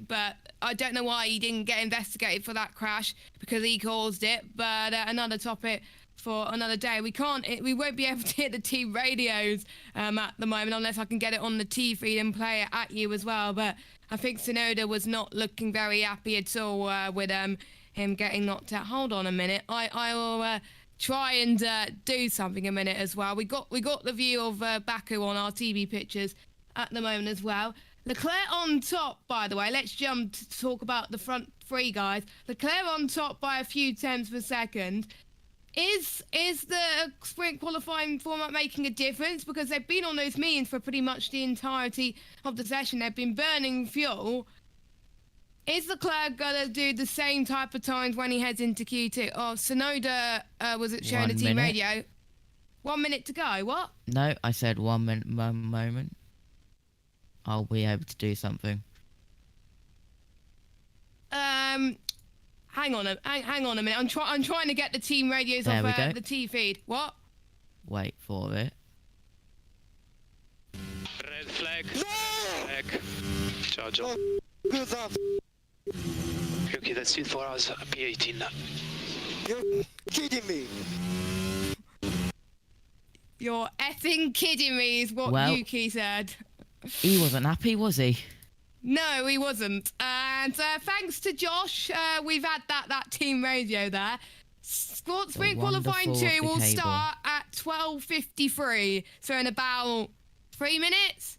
but I don't know why he didn't get investigated for that crash, because he caused it. But another topic for another day. We won't be able to hear the team radios at the moment unless I can get it on the T feed and play it at you as well. But I think Tsunoda was not looking very happy at all with him getting knocked out. Hold on a minute. I will try and do something a minute as well. We got the view of Baku on our TV pictures at the moment as well. Leclerc on top, by the way. Let's jump to talk about the front 3 guys. Leclerc on top by a few tenths per second. Is the sprint qualifying format making a difference? Because they've been on those mediums for pretty much the entirety of the session. They've been burning fuel. Is Leclerc going to do the same type of times when he heads into Q2? Oh, Sonoda was it showing the team radio? 1 minute to go. What? No, I said 1 minute, moment. I'll be able to do something. Hang on a minute. I'm trying to get the team radios There off the T feed. What? Wait for it. Red flag. Flag. Charge on. Okay, that's it for us. P18 now. You're kidding me. You're effing kidding me, is what Yuki said. He wasn't happy, was he? No, he wasn't. And thanks to Josh, we've had that team radio there. Sprint qualifying 2 will start at 12:53, so in about 3 minutes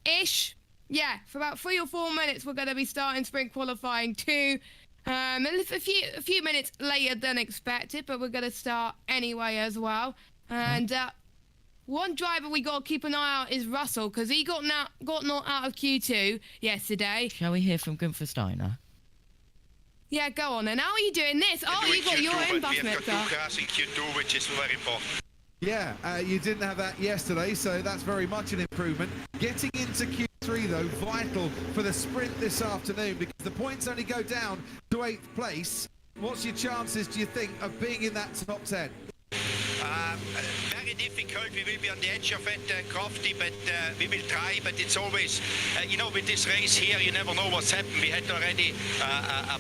ish. Yeah, for about 3 or 4 minutes, we're going to be starting sprint qualifying 2. A few minutes later than expected, but we're going to start anyway as well. And one driver we got to keep an eye out is Russell, because he got knocked out of Q2 yesterday. Shall we hear from Gunther Steiner? Yeah, go on then. How are you doing this? Oh, you got your own bus mixer. We have got 2 cars in Q2, which is very important. Yeah, you didn't have that yesterday, so that's very much an improvement. Getting into Q3, though, vital for the sprint this afternoon, because the points only go down to 8th place. What's your chances, do you think, of being in that top 10? Very difficult. We will be on the edge of it, crafty, but we will try. But it's always, you know, with this race here, you never know what's happened. We had already a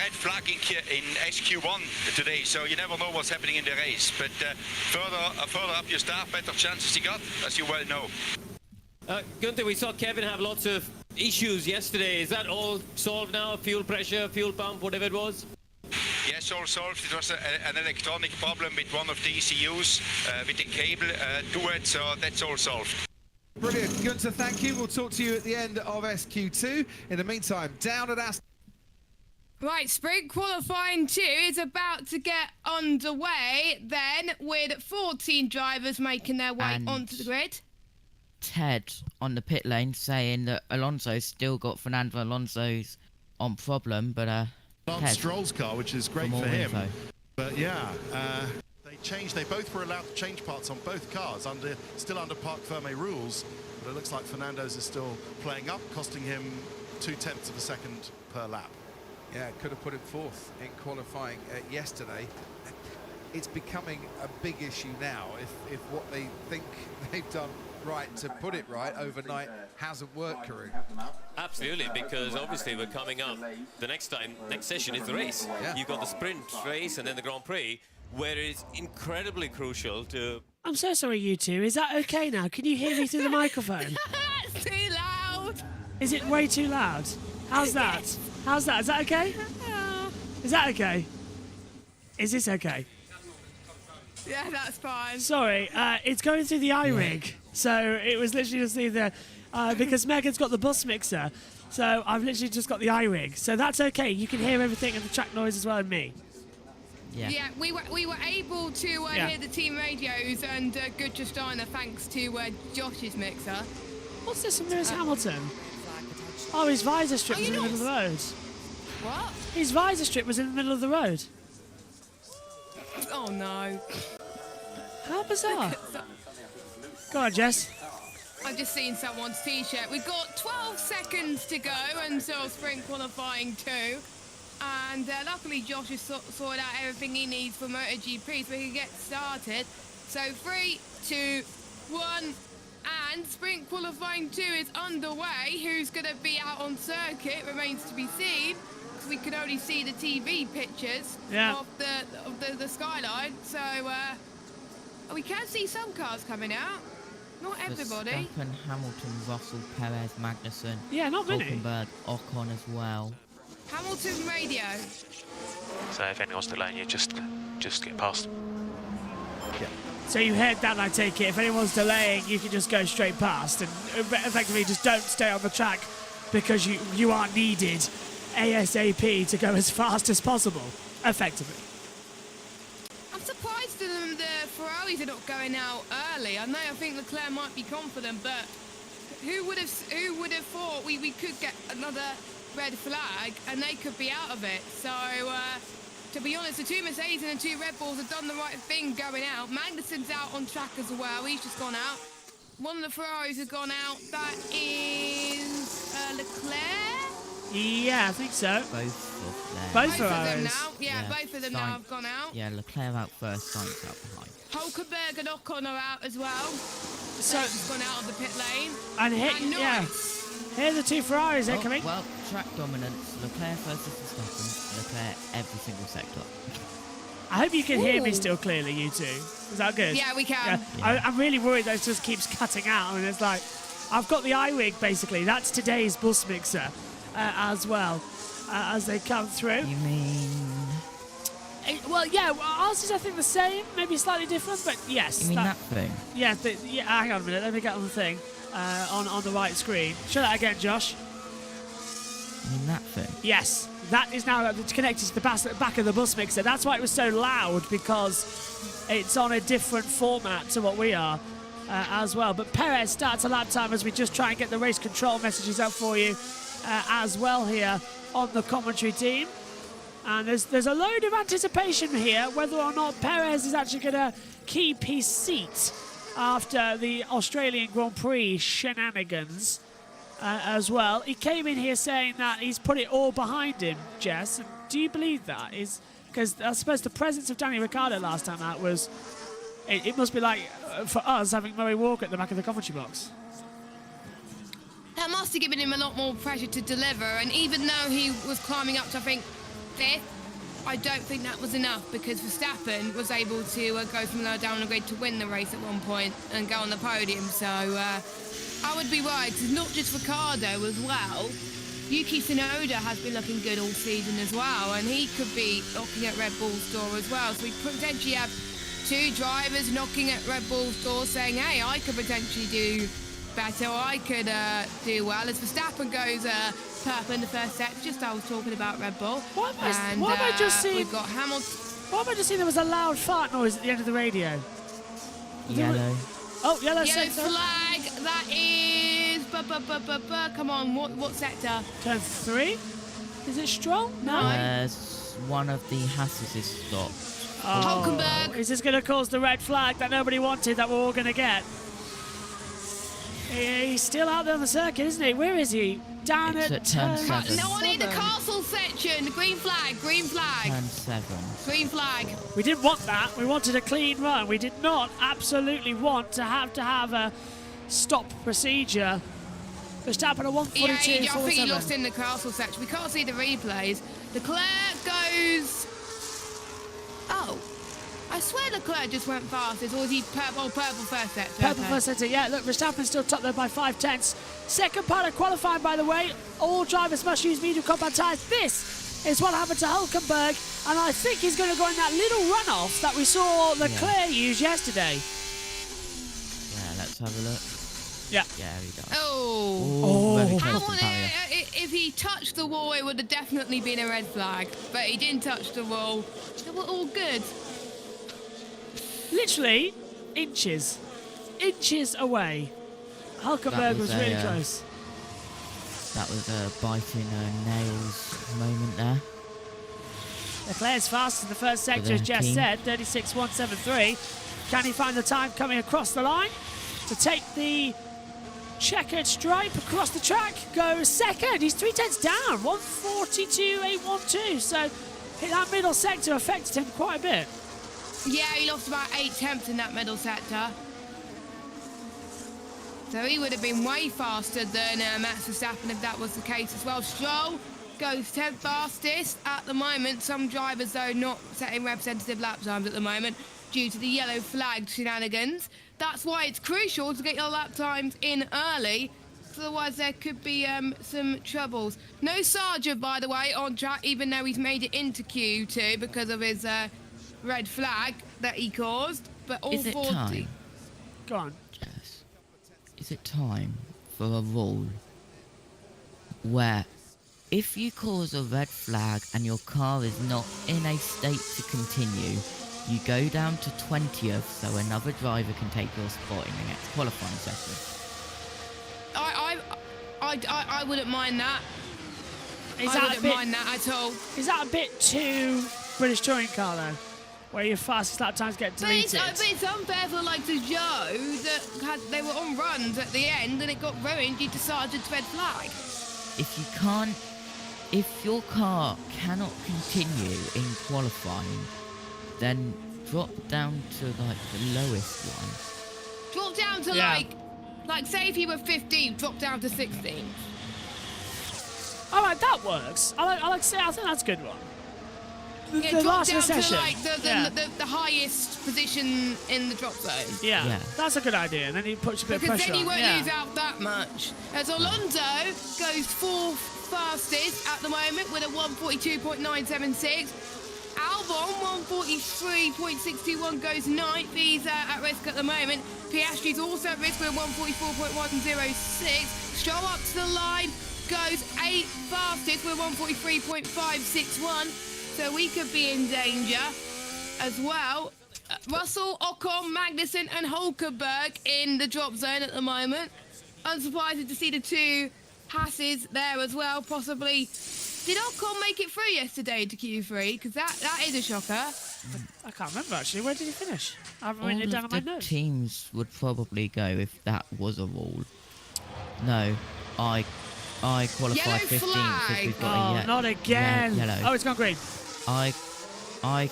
red flag in SQ1 today, so you never know what's happening in the race. But further up you start, better chances you got, as you well know. Gunther, we saw Kevin have lots of issues yesterday. Is that all solved now? Fuel pressure, fuel pump, whatever it was? Yes, all solved. It was an electronic problem with one of the ECUs, with the cable to it, so that's all solved. Brilliant. Gunther, thank you. We'll talk to you at the end of SQ2. In the meantime, down at Aston. Right, sprint qualifying 2 is about to get underway then, with 14 drivers making their way onto the grid. Ted on the pit lane saying that Alonso's still got Fernando Alonso's on problem, but Lance Stroll's car, which is great for him. Info. But yeah, they both were allowed to change parts on both cars, still under Parc Fermé rules. But it looks like Fernando's is still playing up, costing him 0.2 of a second per lap. Yeah, could have put him 4th in qualifying yesterday. It's becoming a big issue now if what they think they've done right to put it right overnight hasn't worked, Karun. Absolutely, because obviously we're coming up. The next session is the race. Yeah. You've got the sprint race and then the Grand Prix, where it's incredibly crucial to... I'm so sorry, you two. Is that okay now? Can you hear me through the microphone? It's too loud. Is it way too loud? How's that? Yes. How's that? Is that okay? Is that okay? Is this okay? Yeah, that's fine. Sorry, it's going through the iRig. So it was literally just either... because Megan's got the bus mixer, so I've literally just got the iRig. So that's okay. You can hear everything and the track noise as well as me. Yeah, we were able to hear the team radios and Gunther Steiner thanks to Josh's mixer. What's this from Lewis Hamilton? Oh, his visor strip was in the middle of the road. What? His visor strip was in the middle of the road. Oh no. How bizarre. Go on, Jess. I've just seen someone's t-shirt. We've got 12 seconds to go until sprint qualifying 2. And luckily Josh has sorted out everything he needs for MotoGP so we can get started. So 3, 2, 1, and sprint qualifying 2 is underway. Who's going to be out on circuit remains to be seen. We can only see the TV pictures of the skyline. So we can see some cars coming out. Not everybody. Verstappen, Hamilton, Russell, Perez, Magnussen. Yeah, not many. Hulkenberg, Ocon as well. Hamilton radio. So if anyone's delaying you, just get past. Yeah. So you heard that, I take it. If anyone's delaying, you can just go straight past and effectively just don't stay on the track because you aren't needed ASAP to go as fast as possible, effectively. I'm surprised the Ferraris are not going out early. I think Leclerc might be confident, but who would have thought we could get another red flag and they could be out of it. So, to be honest, the 2 Mercedes and the 2 Red Bulls have done the right thing going out. Magnussen's out on track as well. He's just gone out. One of the Ferraris has gone out. That is Leclerc? Yeah, I think so. Both Ferraris. Of them now. Yeah, both of them now have gone out. Yeah, Leclerc out first, Sainz out behind. Hulkenberg and Ocon are out as well. So he's gone out of the pit lane. And Norris. Here are the 2 Ferraris coming. Well, track dominance. Leclerc versus Verstappen. Leclerc every single sector. I hope you can hear me still clearly, you two. Is that good? Yeah, we can. Yeah. I'm really worried that it just keeps cutting out, and it's like, I've got the iWig basically. That's today's bus mixer as well as they come through. You mean? Well, yeah, ours is I think the same, maybe slightly different, but yes. You mean that thing? Yeah, hang on a minute. Let me get on the thing on the right screen. Show that again, Josh. You mean that thing? Yes, that is now connected to the back of the bus mixer. That's why it was so loud, because it's on a different format to what we are as well. But Perez starts a lap time as we just try and get the race control messages out for you as well here on the commentary team. And there's a load of anticipation here whether or not Perez is actually going to keep his seat after the Australian Grand Prix shenanigans as well. He came in here saying that he's put it all behind him, Jess. Do you believe that? Because I suppose the presence of Danny Ricciardo last time out was... It must be like, for us, having Murray Walker at the back of the commentary box. That must have given him a lot more pressure to deliver, and even though he was climbing up to, I think, 5th, I don't think that was enough, because Verstappen was able to go from lower down the grid to win the race at one point and go on the podium. So I would be right, because not just Ricciardo as well. Yuki Tsunoda has been looking good all season as well, and he could be knocking at Red Bull's door as well. So we potentially have 2 drivers knocking at Red Bull's door saying, hey, I could potentially do better, or I could do well. As Verstappen goes purple in the first set, just I was talking about Red Bull. What have I just seen? We've got Hamilton. What have I just seen? There was a loud fart noise at the end of the radio. Yellow. Oh, yellow sector. Flag. That is. Come on, what sector? Turn 3. Is it Stroll? No. One of the Hasses is stopped. Oh. Hulkenberg. Is this going to cause the red flag that nobody wanted that we're all going to get? He's still out there on the circuit, isn't he? Where is he? Down at turn 7. No one in the castle section. Green flag. Green flag. Turn 7. Green flag. We didn't want that. We wanted a clean run. We did not absolutely want to have a stop procedure. Verstappen at 142. Yeah, I think he lost in the castle section. We can't see the replays. Leclerc goes. Oh. I swear Leclerc just went fastest, or was he purple first set? Purple first set, yeah. Look, Verstappen's still top there by 5/10. Second part of qualifying, by the way. All drivers must use medium compound tyres. This is what happened to Hulkenberg, and I think he's going to go in that little runoff that we saw Leclerc use yesterday. Yeah, let's have a look. Yeah. Yeah, he does. If he touched the wall, it would have definitely been a red flag, but he didn't touch the wall. They were all good. Literally inches away. Hulkenberg was really close. That was a biting nails moment there. Leclerc's fastest in the first sector, as Jess said, 36.173. Can he find the time coming across the line to take the checkered stripe across the track? Goes second. He's 3/10 down, 142.812. So that middle sector affected him quite a bit. Yeah, he lost about 8/10 in that middle sector. So he would have been way faster than Max Verstappen if that was the case as well. Stroll goes 10th fastest at the moment. Some drivers, though, not setting representative lap times at the moment due to the yellow flag shenanigans. That's why it's crucial to get your lap times in early. Otherwise, there could be some troubles. No Sargent, by the way, on track, even though he's made it into Q2 because of his... red flag that he caused, but all 40. Is it time? Go on. Yes. Is it time for a rule where if you cause a red flag and your car is not in a state to continue, you go down to 20th so another driver can take your spot in the next qualifying session? I wouldn't mind that. I wouldn't mind that at all. Is that a bit too British touring car though? Where your fastest lap times get deleted? But it's unfair for like the Joe that they were on runs at the end and it got ruined due to Sargent's red flag. If your car cannot continue in qualifying, then drop down to like the lowest one. Drop down to like say if you were 15, drop down to 16. All right, that works. I think that's a good one. Yeah, drop down to like the highest position in the drop zone. Yeah, that's a good idea. And then he puts a bit of Because pressure then you on. won't lose out that much. As Alonso goes fourth fastest at the moment with a 142.976. Albon 143.621 goes ninth. He's at risk at the moment. Piastri's also at risk with a 144.106. Stroll up to the line, goes 8th fastest with 143.561. So we could be in danger as well. Russell, Ocon, Magnussen and Hulkenberg in the drop zone at the moment. Unsurprising to see the two passes there as well, possibly. Did Ocon make it through yesterday to Q3? Because that is a shocker. I can't remember actually. Where did he finish? I haven't written it down on my notes. Teams would probably go if that was a rule. No, I qualified 15th because we've got not again. Yellow. Oh, it's gone green. I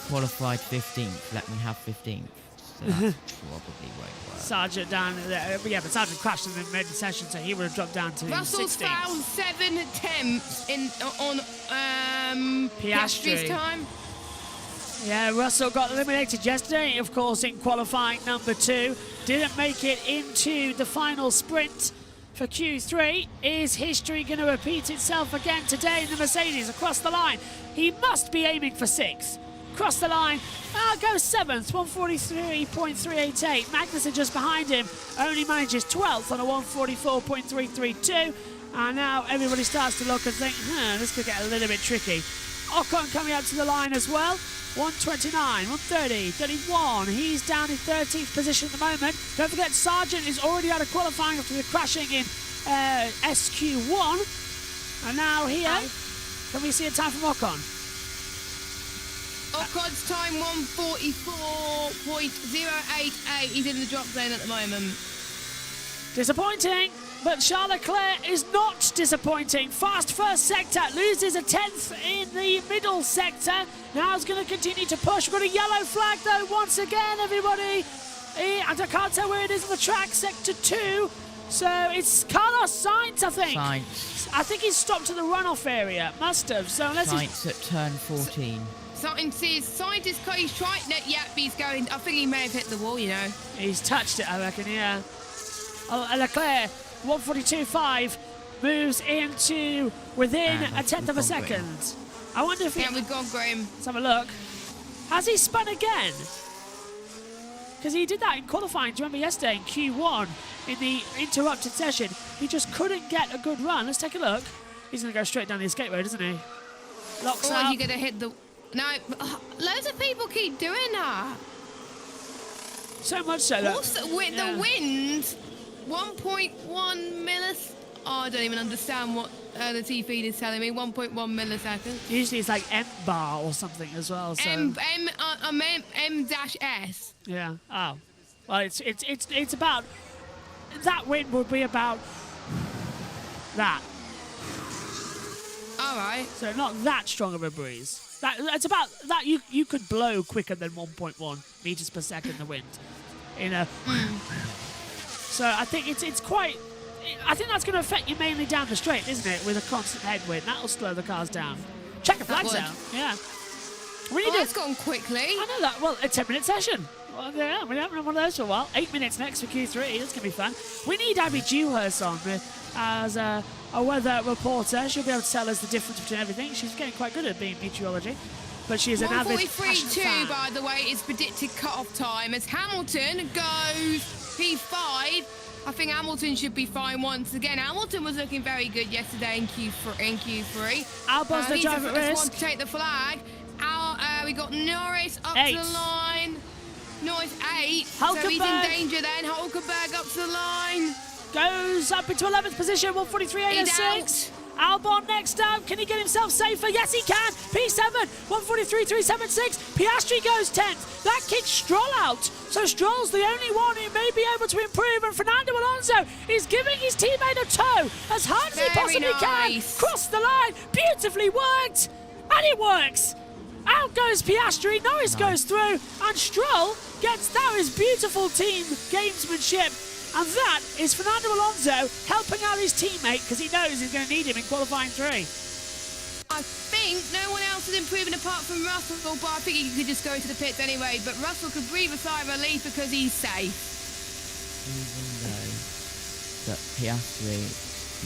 qualified 15th. Let me have 15th. So that probably won't work. Sargent down there. Yeah, but Sargent crashed in the mid-session, so he would have dropped down to Russell's 16th. found 7 attempts on Piastri's time. Yeah, Russell got eliminated yesterday, of course, in qualifying number 2. Didn't make it into the final sprint for Q3. Is history going to repeat itself again today in the Mercedes across the line? He must be aiming for 6th. Across the line, goes 7th, 143.388. Magnussen just behind him, only manages 12th on a 144.332. And now everybody starts to look and think, this could get a little bit tricky. Ocon coming up to the line as well. 129, 130, 31. He's down in 13th position at the moment. Don't forget, Sargent is already out of qualifying after the crashing in SQ1. And now here, can we see a time from Ocon? Ocon's time 144.088. He's in the drop zone at the moment. Disappointing, but Charles Leclerc is not disappointing. Fast first sector, loses a 10th in the middle sector. Now he's going to continue to push. We've got a yellow flag though once again, everybody. And I can't tell where it is on the track, sector 2. So it's Carlos Sainz, I think. Sainz. I think he's stopped at the runoff area. Must have. So unless Sainz at turn 14. Sainz is he's trying it. Yep, he's going. I think he may have hit the wall, you know. He's touched it, I reckon, yeah. Leclerc, 142.5, moves into within a 10th of a second. I wonder if we've gone Graham. Let's have a look. Has he spun again? Because he did that in qualifying. Do you remember yesterday in Q1 in the interrupted session? He just couldn't get a good run. Let's take a look. He's going to go straight down the escape road, isn't he? Locks up. Or you're going to hit the... No, loads of people keep doing that. So much so that... Also, with the wind, 1.1 millis... Oh, I don't even understand what the T-feed is telling me. 1.1 milliseconds. Usually it's like M bar or something as well. So. M-S. Yeah. Oh. Well, it's about... That wind would be about... That. All right. So not that strong of a breeze. It's about that you could blow quicker than 1.1 meters per second the wind in a. So I think it's quite. I think that's going to affect you mainly down the straight, isn't it? With a constant headwind, that'll slow the cars down. Check the flags out. Yeah. That's gone quickly. I know that. Well, a 10-minute session. Well, yeah, we haven't had one of those for a while. 8 minutes next for Q3. That's going to be fun. We need Abby Dewhurst on as a weather reporter. She'll be able to tell us the difference between everything. She's getting quite good at being meteorology. But she is an avid passionate fan. 143.2, by the way, is predicted cut-off time as Hamilton goes P5. I think Hamilton should be fine once again. Hamilton was looking very good yesterday in Q3. Albon's the driver at risk. He's the first one to take the flag. We got Norris up to the line. Norris 8. So he's in danger then. Hulkenberg up to the line. Goes up into 11th position, 143.806. Albon next up. Can he get himself safer? Yes, he can. P7, 143.376. Piastri goes 10th. That kicks Stroll out. So Stroll's the only one who may be able to improve. And Fernando Alonso is giving his teammate a tow as hard as he possibly can. Cross the line. Beautifully worked. And it works. Out goes Piastri. Norris goes through. And Stroll gets, that is beautiful team gamesmanship. And that is Fernando Alonso helping out his teammate because he knows he's going to need him in qualifying 3. I think no one else is improving apart from Russell, but I think he could just go into the pits anyway. But Russell could breathe a sigh of relief because he's safe. Even though that Piastri,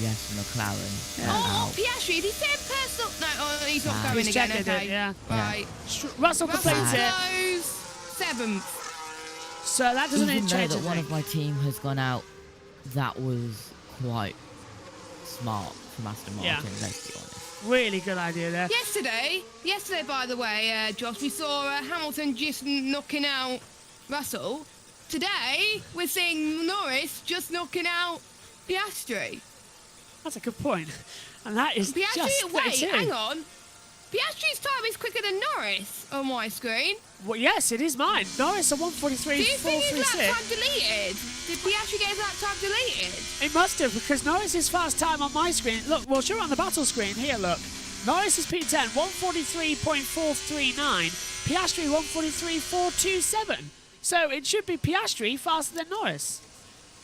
yes, McLaren, out. Piastri, is he saying personal? No, he's not going He's again. checking Okay. it, yeah. Right. Russell completes it. goes 7th. So that doesn't Even though change that one anything. of my team has gone out, that was quite smart from Aston Martin, Yeah. let's be honest. Really good idea there. Yesterday, by the way, Josh, we saw Hamilton just knocking out Russell. Today, we're seeing Norris just knocking out Piastri. That's a good point. And that is just Piastri, wait, 32. hang on. Piastri's time is quicker than Norris on my screen. Well, yes, it is mine. Norris a 143.436. Do you think his lap time deleted? Did Piastri get his lap time deleted? It must have, because Norris's fast time on my screen. Look, we'll show it on the battle screen. Here, look. Norris is P10, 143.439. Piastri, 143.427. So it should be Piastri faster than Norris.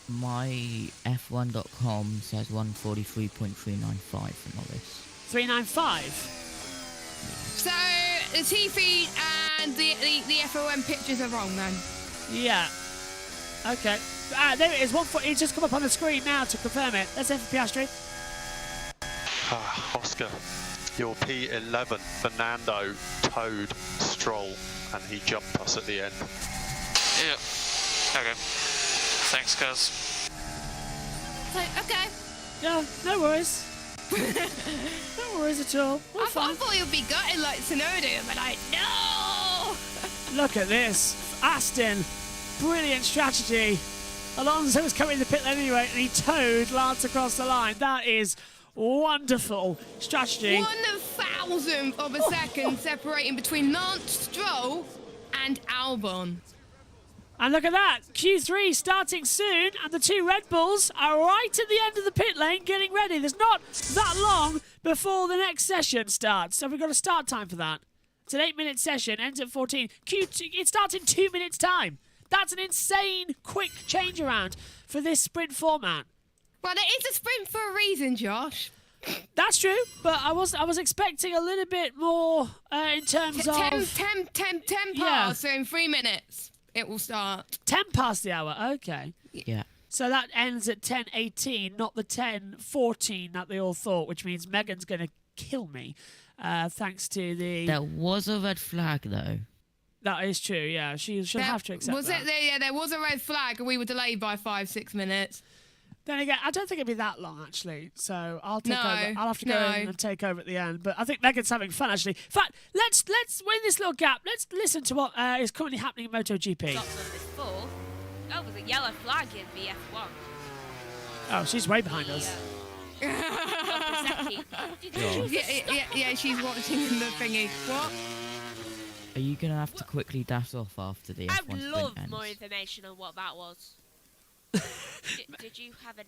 My F1.com says 143.395 for Norris. 395. So the TV and the FOM pictures are wrong then. Yeah. Okay. There it is. It's just come up on the screen now to confirm it. Let's have Piastri. Oscar, your P11, Fernando towed Stroll and he jumped us at the end. Yeah. Okay. Thanks, cuz. Okay. Yeah, no worries. No worries at all. I thought he would be gutted like Tsunoda, but no! Look at this. Aston. Brilliant strategy. Alonso was coming in the pit lane anyway, and he towed Lance across the line. That is wonderful strategy. 1,000th of a second separating between Lance Stroll and Albon. And look at that, Q3 starting soon, and the two Red Bulls are right at the end of the pit lane getting ready. There's not that long before the next session starts, so we've got a start time for that. It's an 8-minute session, ends at 14. Q2, it starts in 2 minutes' time. That's an insane quick change around for this sprint format. Well, it is a sprint for a reason, Josh. That's true, but I was expecting a little bit more in terms of... 10 past, so in 3 minutes. It will start. 10 past the hour, okay. Yeah. So that ends at 10:18, not the 10:14 that they all thought, which means Megan's going to kill me, thanks to the... There was a red flag, though. That is true, yeah. She'll have to accept that. There was a red flag and we were delayed by 5-6 minutes. Then again, I don't think it'd be that long, actually. So I'll take over. I'll have to go in and take over at the end. But I think Megan's having fun, actually. In fact, let's win this little gap. Let's listen to what is currently happening in MotoGP. Oh, there's a yellow flag in the F1. Oh, she's way behind us. Yeah, she's watching the thingy. What? Are you going to have to quickly dash off after the F1 I would sprint love ends? more information on what that was. Did you have an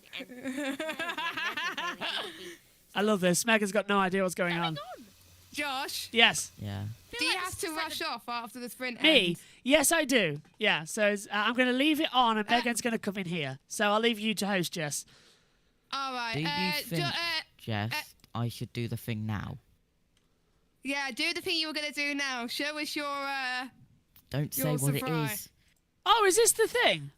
I love this. Megan's got no idea what's going on. Josh? Yes. Yeah. Do you have to rush off after the sprint Me? ends? Yes, I do. Yeah, so I'm going to leave it on and Megan's going to come in here. So I'll leave you to host, Jess. All right. Do you think, Jess, I should do the thing now? Yeah, do the thing you were going to do now. Show us your... Don't your say what surprise. it is. Oh, is this the thing?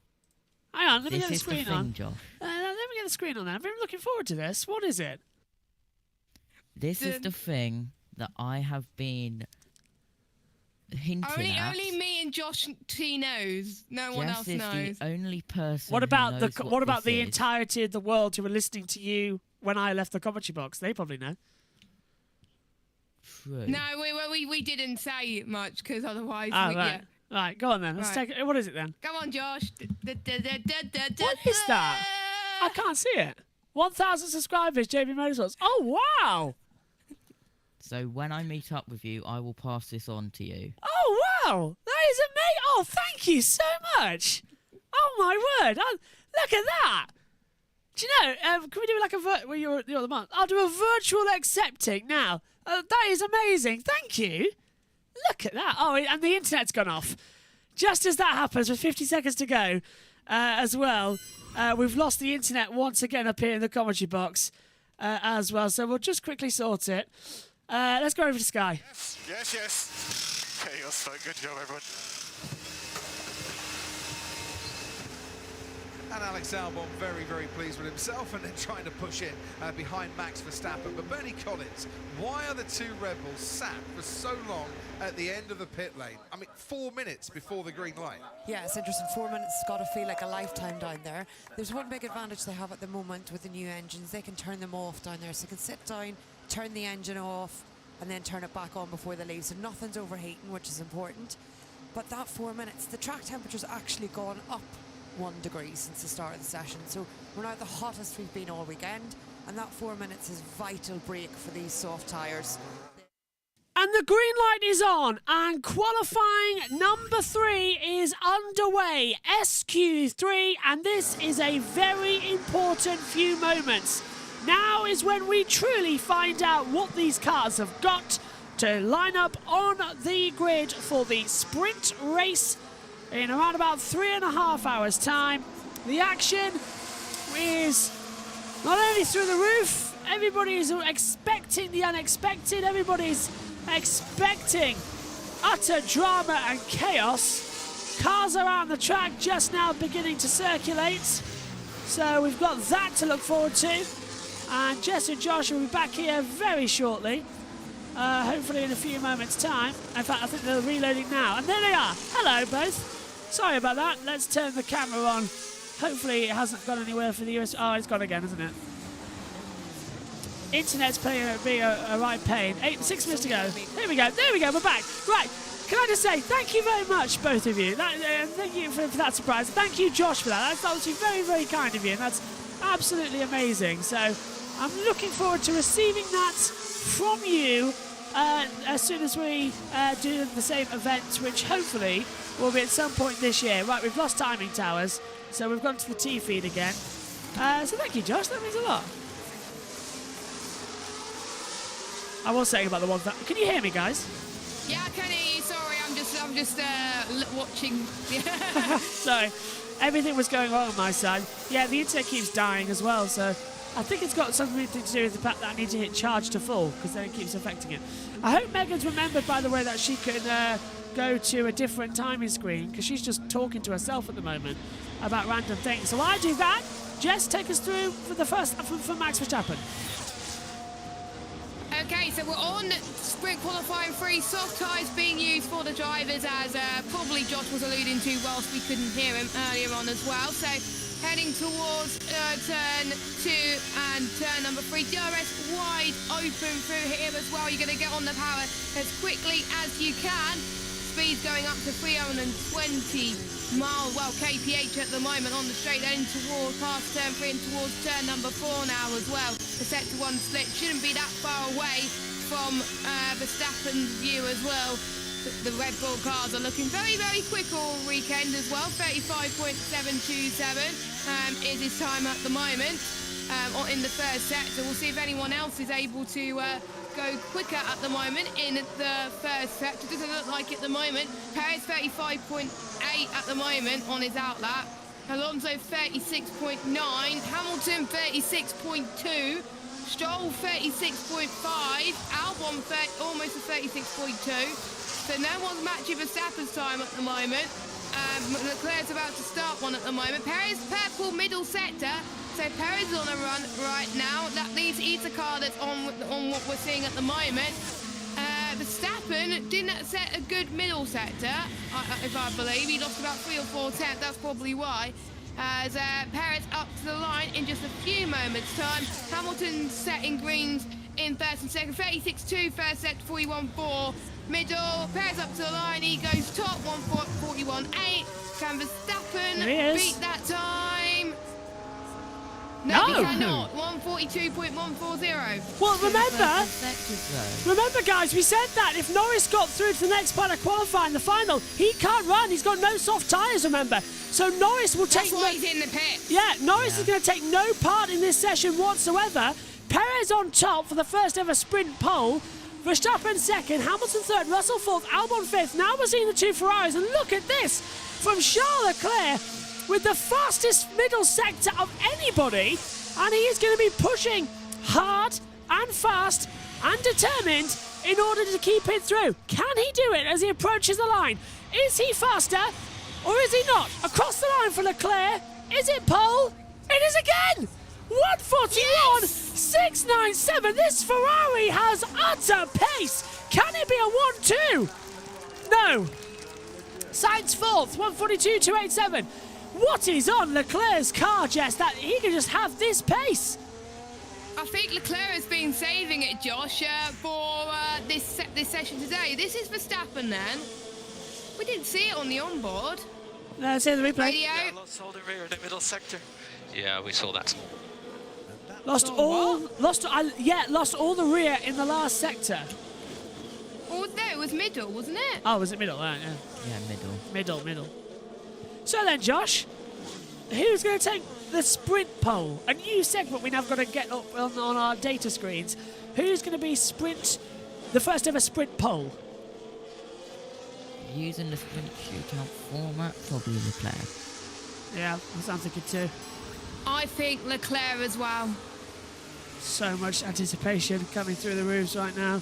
Hang on, let me This get the is the screen thing, on. Josh. Let me get the screen on then. I'm very looking forward to this. What is it? This is the thing that I have been hinting at. Only me and Josh T knows. No one Jess else is knows. the only person What about who the knows what about this the is. entirety of the world who were listening to you when I left the commentary box? They probably know. True. No, we didn't say much because otherwise. Ah, we, right. Right, go on then. Let's Right. take it. What is it then? Come on, Josh. What is that? I can't see it. 1,000 subscribers, JB Motorsports. Oh, wow. So when I meet up with you, I will pass this on to you. Oh, wow. That is amazing. Oh, thank you so much. Oh, my word. Look at that. Do you know, can we do like a well, you're the month. I'll do a virtual accepting now. That is amazing. Thank you. Look at that. Oh, and the internet's gone off. Just as that happens, with 50 seconds to go as well, we've lost the internet once again up here in the commentary box as well. So we'll just quickly sort it. Let's go over to Sky. Yes. Okay, that's fine. Good job, everyone. And Alex Albon very, very pleased with himself and then trying to push in behind Max Verstappen. But Bernie Collins, why are the two Red Bulls sat for so long at the end of the pit lane? I mean, 4 minutes before the green light. Yeah, it's interesting. 4 minutes has got to feel like a lifetime down there. There's one big advantage they have at the moment with the new engines. They can turn them off down there. So they can sit down, turn the engine off, and then turn it back on before they leave. So nothing's overheating, which is important. But that 4 minutes, the track temperature's actually gone up 1 degree since the start of the session. So we're now the hottest we've been all weekend. And that 4 minutes is vital break for these soft tyres. And the green light is on, and qualifying number 3 is underway, SQ3, and this is a very important few moments. Now is when we truly find out what these cars have got to line up on the grid for the sprint race in around about 3.5 hours' time. The action is not only through the roof, everybody is expecting the unexpected, everybody's expecting utter drama and chaos. Cars are out on the track just now beginning to circulate, so we've got that to look forward to. And Jess and Josh will be back here very shortly, hopefully in a few moments' time. In fact, I think they're reloading now, and there they are. Hello, both. Sorry about that. Let's turn the camera on. Hopefully it hasn't gone anywhere for the US. Oh, it's gone again, isn't it? Internet's being a right pain. 6 minutes to go. There we go. We're back. Right. Can I just say thank you very much, both of you. Thank you for that surprise. Thank you, Josh, for that. That's obviously very, very kind of you, and that's absolutely amazing. So I'm looking forward to receiving that from you as soon as we do the same event, which hopefully will be at some point this year. Right, we've lost timing towers, so we've gone to the T feed again. So thank you, Josh. That means a lot. I was saying about the one that... Can you hear me, guys? Yeah, I can hear you. Sorry, I'm just watching. Sorry. Everything was going wrong on my side. Yeah, the internet keeps dying as well, so I think it's got something to do with the fact that I need to hit charge to full, because then it keeps affecting it. I hope Megan's remembered, by the way, that she can go to a different timing screen, because she's just talking to herself at the moment about random things. So while I do that, Jess, take us through for the first for Max Verstappen. Okay, so we're on sprint qualifying 3, soft tyres being used for the drivers, as probably Josh was alluding to whilst we couldn't hear him earlier on as well. So heading towards turn 2 and turn number 3. DRS wide open through here as well. You're going to get on the power as quickly as you can. Speed's going up to 320 kph at the moment on the straight, then towards past turn 3 and towards turn number 4 now as well. The set to 1 split shouldn't be that far away from Verstappen's view as well. The Red Bull cars are looking very, very quick all weekend as well. 35.727 is his time at the moment in the first set. So we'll see if anyone else is able to go quicker at the moment in the first set. It doesn't look like it at the moment. Perez 35.8 at the moment on his outlap. Alonso 36.9. Hamilton 36.2. Stroll 36.5. Albon almost a 36.2. So no one's matching Verstappen's time at the moment. Leclerc's about to start one at the moment. Perez purple middle sector. So Perez is on a run right now. That means he's the car that's on what we're seeing at the moment. Verstappen didn't set a good middle sector, if I believe. He lost about 3 or 4 tenths. That's probably why. As Perez up to the line in just a few moments' time. Hamilton setting greens in first and second. 36.2 first set, 41.4 middle. Perez up to the line. He goes top, 41.8. Can Verstappen beat that time? No, we No. cannot. 142.140. Well, remember, Sectors, though. remember, guys, we said that if Norris got through to the next part of qualifying, the final, he can't run. He's got no soft tyres, remember. So Norris will take... That's why he's in the pit. Yeah, Norris is going to take no part in this session whatsoever. Perez on top for the first ever sprint pole. Verstappen second, Hamilton third, Russell fourth, Albon fifth. Now we're seeing the two Ferraris, and look at this from Charles Leclerc with the fastest middle sector of anybody, and he is going to be pushing hard and fast and determined in order to keep it through. Can he do it as he approaches the line? Is he faster or is he not? Across the line for Leclerc. Is it pole? It is again! 141.697. This Ferrari has utter pace. Can it be a 1-2? No. Sainz fourth, 142.287. What is on Leclerc's car, Jess, that he can just have this pace? I think Leclerc has been saving it, Josh, for this session today. This is Verstappen then. We didn't see it on the onboard. Let's hear the replay. Radio. Yeah, lost all the rear in the middle sector. Yeah, we saw that. Lost all the rear in the last sector. Oh, no, it was middle, wasn't it? Oh, was it middle? Right, yeah. Yeah, Middle. So then, Josh, who's going to take the sprint pole? A new segment we now got to get up on our data screens. Who's going to be the first ever sprint pole? Using the sprint shootout format, probably Leclerc. Yeah, that's what I'm thinking too. I think Leclerc as well. So much anticipation coming through the roofs right now.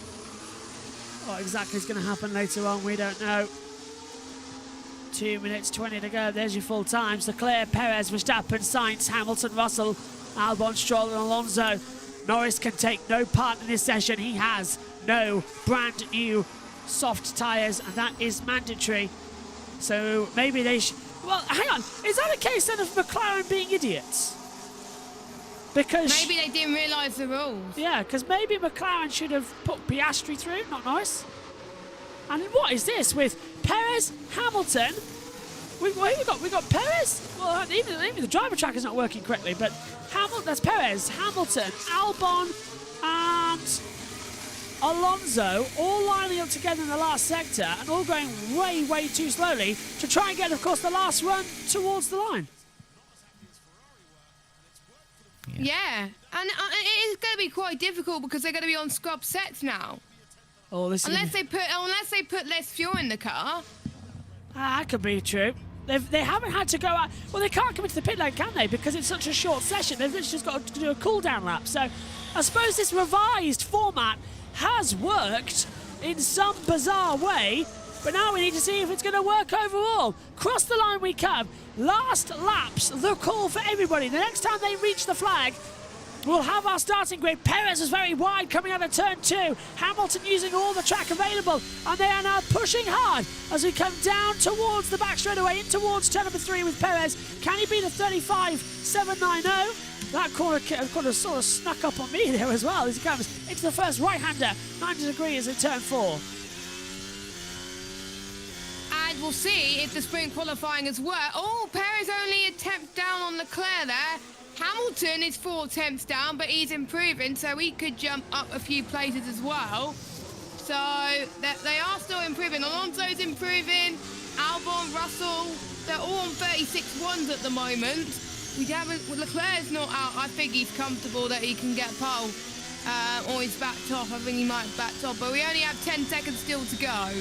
What exactly is going to happen later on, we don't know. 2 minutes 20 to go. There's your full times. Leclerc, Perez, Verstappen, Sainz, Hamilton, Russell, Albon, Stroll and Alonso. Norris can take no part in this session. He has no brand new soft tyres, and that is mandatory. So maybe they should... Well, hang on. Is that a case then of McLaren being idiots? Because... Maybe they didn't realise the rules. Yeah, because maybe McLaren should have put Piastri through, not Norris. And what is this with Perez, Hamilton? Who we got? We got Perez. Well, even the driver track is not working correctly. But that's Perez, Hamilton, Albon, and Alonso all lining up together in the last sector and all going way, way too slowly to try and get, of course, the last run towards the line. Yeah, and it is going to be quite difficult because they're going to be on scrub sets now. Oh, this unless they put less fuel in the car. That could be true. They haven't had to go out. Well, they can't come into the pit lane, can they? Because it's such a short session. They've literally just got to do a cool-down lap. So I suppose this revised format has worked in some bizarre way, but now we need to see if it's going to work overall. Cross the line we come. Last laps, the call for everybody. The next time they reach the flag, we'll have our starting grid. Perez is very wide coming out of turn 2. Hamilton using all the track available, and they are now pushing hard as we come down towards the back straightaway in towards turn number 3 with Perez. Can he beat a 35.790? That corner sort of snuck up on me there as well as he comes into the first right-hander. 90 degrees in turn 4. And we'll see if the sprint qualifying has worked. Oh, Perez only a tenth down on Leclerc there. Hamilton is 4 tenths down, but he's improving, so he could jump up a few places as well. So they are still improving. Alonso's improving. Albon, Russell, they're all on 36.1s at the moment. Leclerc's not out. I think he's comfortable that he can get pole. Or he's backed off. I think he might have backed off, but we only have 10 seconds still to go.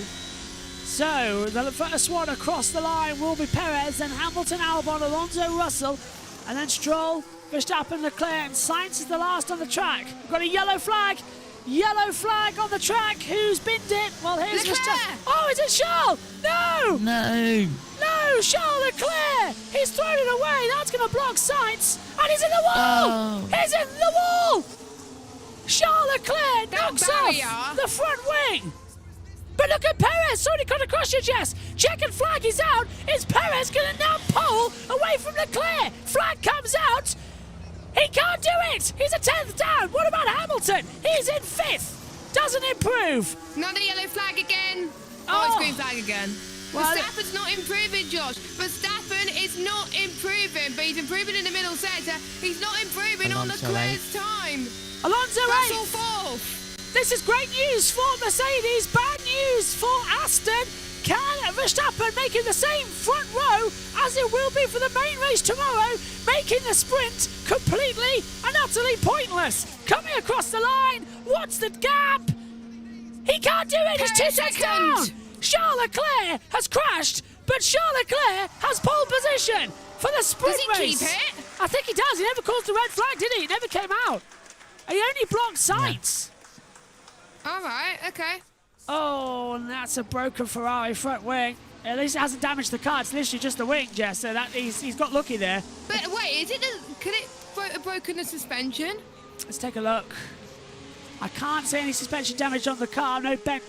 So the first one across the line will be Perez, then Hamilton, Albon, Alonso, Russell, and then Stroll, Verstappen, Leclerc, and Sainz is the last on the track. We've got a yellow flag. Yellow flag on the track. Who's binned it? Well, here's Verstappen. Oh, is it Charles? No! No, Charles Leclerc! He's thrown it away. That's going to block Sainz. And he's in the wall! Oh. He's in the wall! Charles Leclerc knocks off the front wing. But look at Perez, sorry to cut across your chest. Checkered flag is out. Is Perez going to now pole away from Leclerc? Flag comes out. He can't do it. He's a 10th down. What about Hamilton? He's in 5th. Doesn't improve. Another yellow flag again. Oh, it's green flag again. Verstappen's not improving, Josh. Verstappen is not improving, but he's improving in the middle sector. He's not improving on Leclerc's time. Alonso Russell 8th. fourth. This is great news for Mercedes, bad news for Aston. Can Verstappen making the same front row as it will be for the main race tomorrow, making the sprint completely and utterly pointless. Coming across the line, what's the gap? He can't do it, he's 2 seconds down. Charles Leclerc has crashed, but Charles Leclerc has pole position for the sprint race. Does he keep it? I think he does. He never caused the red flag, did he? It never came out. He only blocked sights. All right, okay. Oh, and that's a broken Ferrari front wing. At least it hasn't damaged the car. It's literally just the wing, Jess. So that he's got lucky there. But wait, could it have broken the suspension? Let's take a look. I can't see any suspension damage on the car. No bent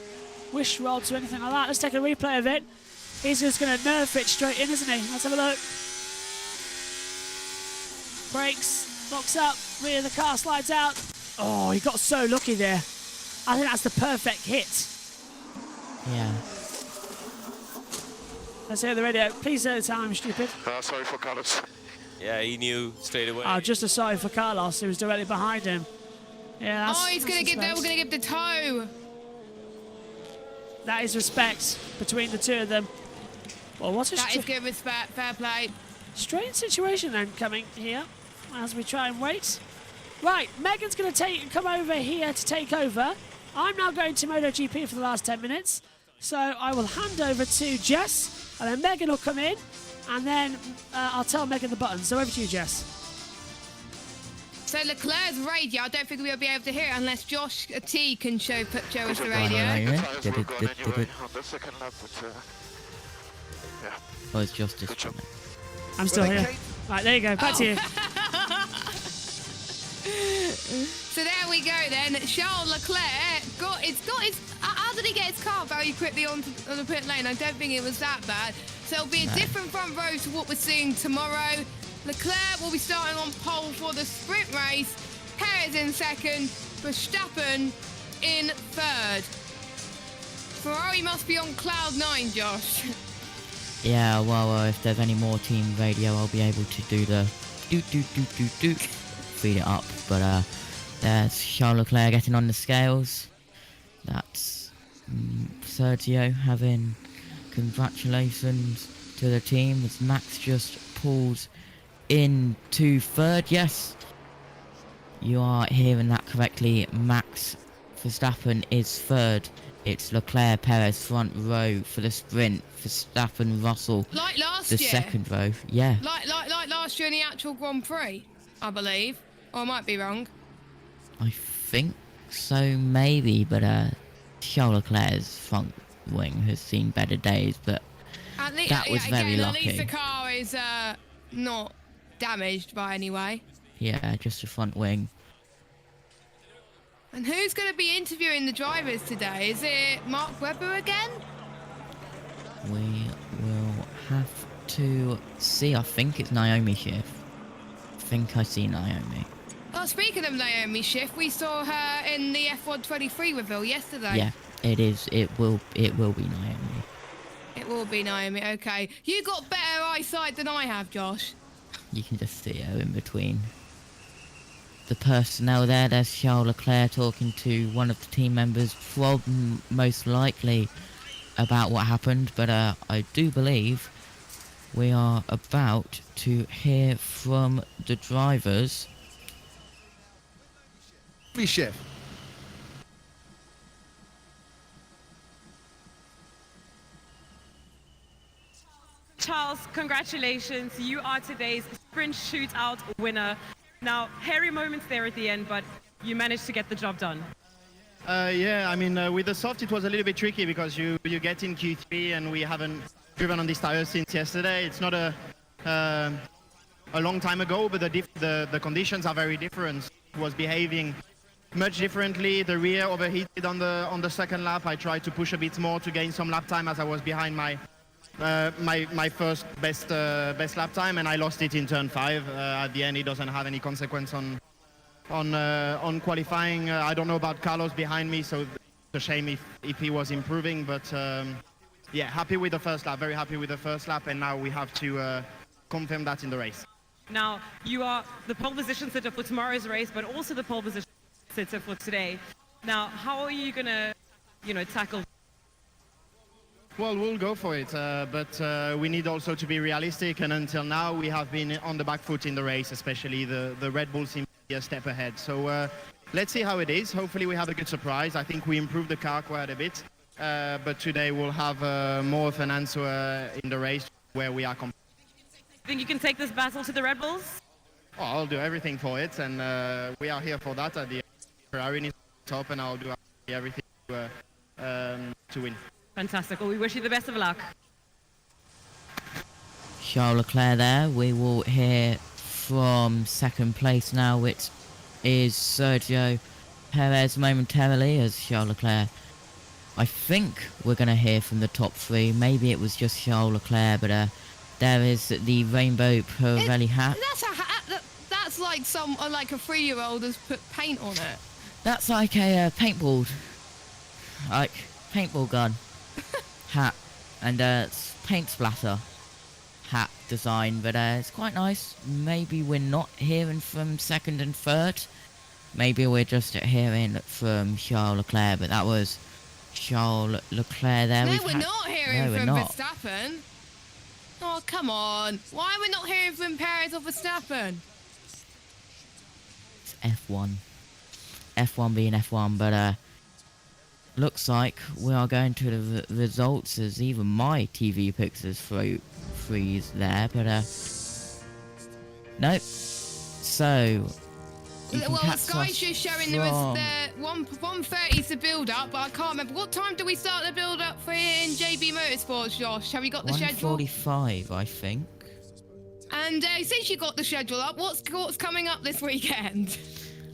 wish rods or anything like that. Let's take a replay of it. He's just going to nerf it straight in, isn't he? Let's have a look. Brakes, locks up, rear of the car slides out. Oh, he got so lucky there. I think that's the perfect hit. Yeah. Let's hear the radio. Please say the time, stupid. Sorry for Carlos. Yeah, he knew straight away. Oh, just a sorry for Carlos, who was directly behind him. Yeah, that's, he's going to give that. We're going to give the toe. That is respect between the two of them. Well, what a that is good respect. Fair play. Strange situation then coming here as we try and wait. Right, Megan's going to come over here to take over. I'm now going to MotoGP for the last 10 minutes. So I will hand over to Jess, and then Megan will come in, and then I'll tell Megan the buttons. So over to you, Jess. So Leclerc's radio, I don't think we'll be able to hear it unless Josh T can show us the radio. Oh, it's just this. I'm still here. Right, there you go. Back to you. So there we go then. Charles Leclerc got his. How did he get his car very quickly on the pit lane? I don't think it was that bad. So it'll be a different front row to what we're seeing tomorrow. Leclerc will be starting on pole for the sprint race. Perez in second. Verstappen in third. Ferrari must be on cloud 9, Josh. Yeah, well, if there's any more team radio, I'll be able to do the do feed it up. But there's Charles Leclerc getting on the scales. That's Sergio having congratulations to the team as Max just pulls into third. Yes, you are hearing that correctly. Max Verstappen is third. It's Leclerc, Perez front row for the sprint. Verstappen, Russell, like last the year. second row. Yeah. Like last year in the actual Grand Prix, I believe. Or I might be wrong. I think so, maybe, but Charles Leclerc's front wing has seen better days, but that was very lucky. At least the car is not damaged by any way. Yeah, just the front wing. And who's going to be interviewing the drivers today? Is it Mark Webber again? We will have to see. I think it's Naomi Schiff. I think I see Naomi. Oh, speaking of Naomi Schiff, we saw her in the F1 23 reveal yesterday. Yeah, it is. It will be Naomi. It will be Naomi. Okay, you got better eyesight than I have, Josh. You can just see her in between the personnel there. There's Charles Leclerc talking to one of the team members, most likely about what happened, but I do believe we are about to hear from the drivers. Schiff. Charles, congratulations. You are today's sprint shootout winner. Now, hairy moments there at the end, but you managed to get the job done. Yeah, I mean, with the soft, it was a little bit tricky because you get in Q3 and we haven't driven on this tire since yesterday. It's not a long time ago, but the conditions are very different. It was behaving much differently. The rear overheated on the second lap. I tried to push a bit more to gain some lap time as I was behind my first best lap time, and I lost it in turn 5. At the end, it doesn't have any consequence on qualifying. I don't know about Carlos behind me, so it's a shame if he was improving, but Yeah, happy with the first lap, very happy with the first lap, and now we have to confirm that in the race. Now, you are the pole position sitter for tomorrow's race, but also the pole position sitter for today. Now, how are you going to, tackle? Well, we'll go for it, but we need also to be realistic, and until now we have been on the back foot in the race, especially the Red Bull seems to be a step ahead. So let's see how it is. Hopefully we have a good surprise. I think we improved the car quite a bit, but today we'll have more of an answer in the race where we are competing. Think you can take this battle to the Red Bulls? Oh, I'll do everything for it, and we are here for that. At the Ferrari is top, and I'll do everything to win. Fantastic. Well, we wish you the best of luck. Charles Leclerc there. We will hear from second place now, which is Sergio Perez momentarily, as Charles Leclerc. I think we're going to hear from the top three. Maybe it was just Charles Leclerc, but there is the rainbow Pirelli hat. That's a hat. That's like like a 3-year-old has put paint on it. That's like a paintball gun hat, and it's paint splatter hat design, but it's quite nice. Maybe we're not hearing from second and third. Maybe we're just hearing from Charles Leclerc, but that was Charles Leclerc there. No, we're not hearing from Verstappen. Oh, come on. Why are we not hearing from Perez or Verstappen? It's F1. F1 being F1, but looks like we are going to the results, as even my TV pictures freeze there, but nope. So well, Sky's just showing there was the 1:30 is the build-up, but I can't remember. What time do we start the build-up for in JB Motorsports, Josh? Have you got the schedule? 1:45, I think. And since you got the schedule up, what's coming up this weekend?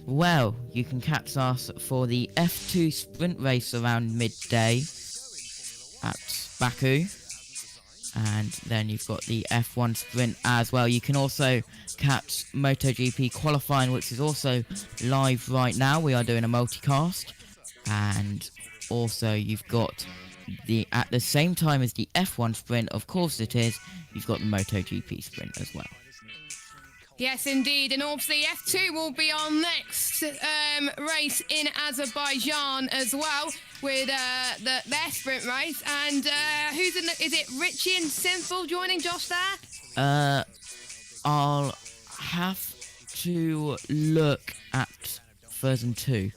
Well, you can catch us for the F2 sprint race around midday at Baku. And then you've got the F1 sprint as well. You can also catch MotoGP qualifying, which is also live right now. We are doing a multicast. And also you've got at the same time as the F1 sprint, of course it is, you've got the MotoGP sprint as well. Yes, indeed. And obviously F2 will be our next race in Azerbaijan as well, with their sprint race. And who's in is it Richie and Simple joining Josh there? I'll have to look at version 2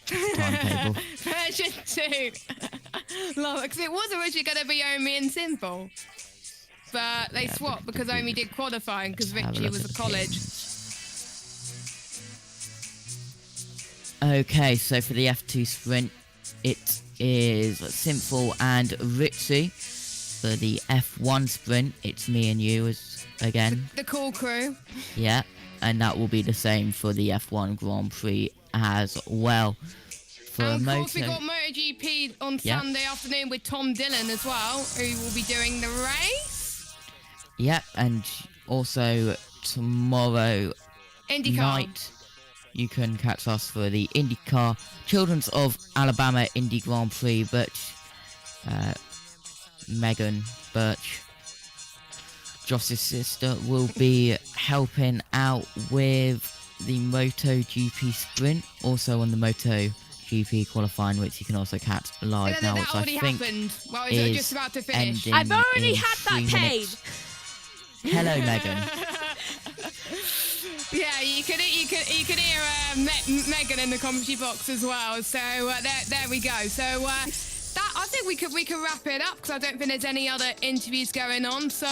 timetable. Version 2. Because it was originally going to be Omi and Simple. But they swapped because Omi did qualifying because Richie was at college. Okay, so for the F2 sprint, it is Simple and Richie. For the F1 sprint, it's me and you again. The cool crew. Yeah, and that will be the same for the F1 Grand Prix as well. And of course, we got MotoGP on Sunday afternoon with Tom Dillon as well, who will be doing the race. Yep, and also tomorrow night you can catch us for the IndyCar Children's of Alabama Indy Grand Prix, but Megan Birch, Josh's sister, will be helping out with the MotoGP sprint, also on the MotoGP qualifying, which you can also catch live now, which I think well, is just about to finish. I've already had that paid. Hello, Megan. Yeah, you could hear Megan in the commentary box as well. So there we go. So I think we could wrap it up because I don't think there's any other interviews going on. So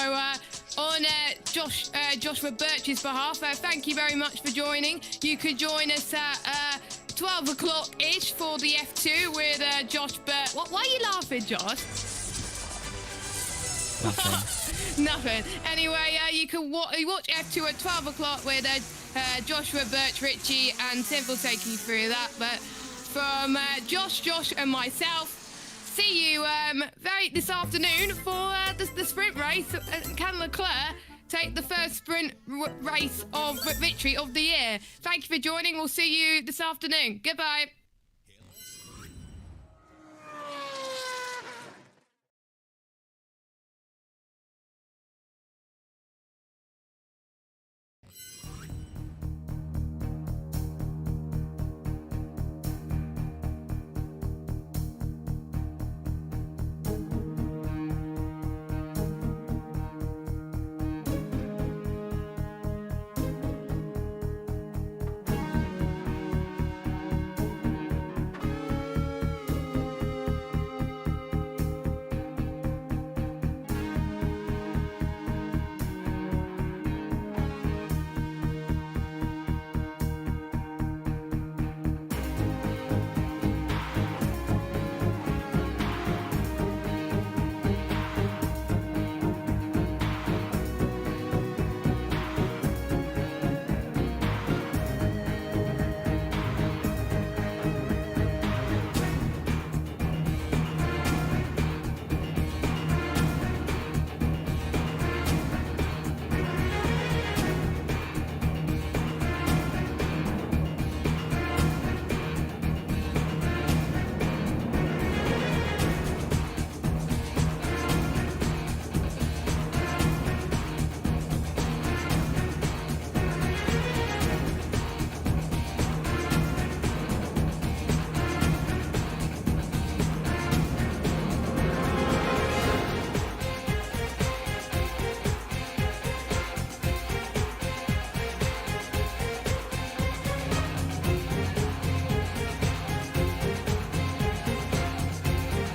on Joshua Birch's behalf, thank you very much for joining. You could join us at 12 o'clock-ish for the F2 with Josh Birch. Why are you laughing, Josh? Nothing. Anyway, you can watch F2 at 12 o'clock with Joshua Birch, Richie, and Simple taking you through that. But from Josh, and myself, see you this afternoon for the sprint race. Can Leclerc take the first sprint race of victory of the year? Thank you for joining. We'll see you this afternoon. Goodbye.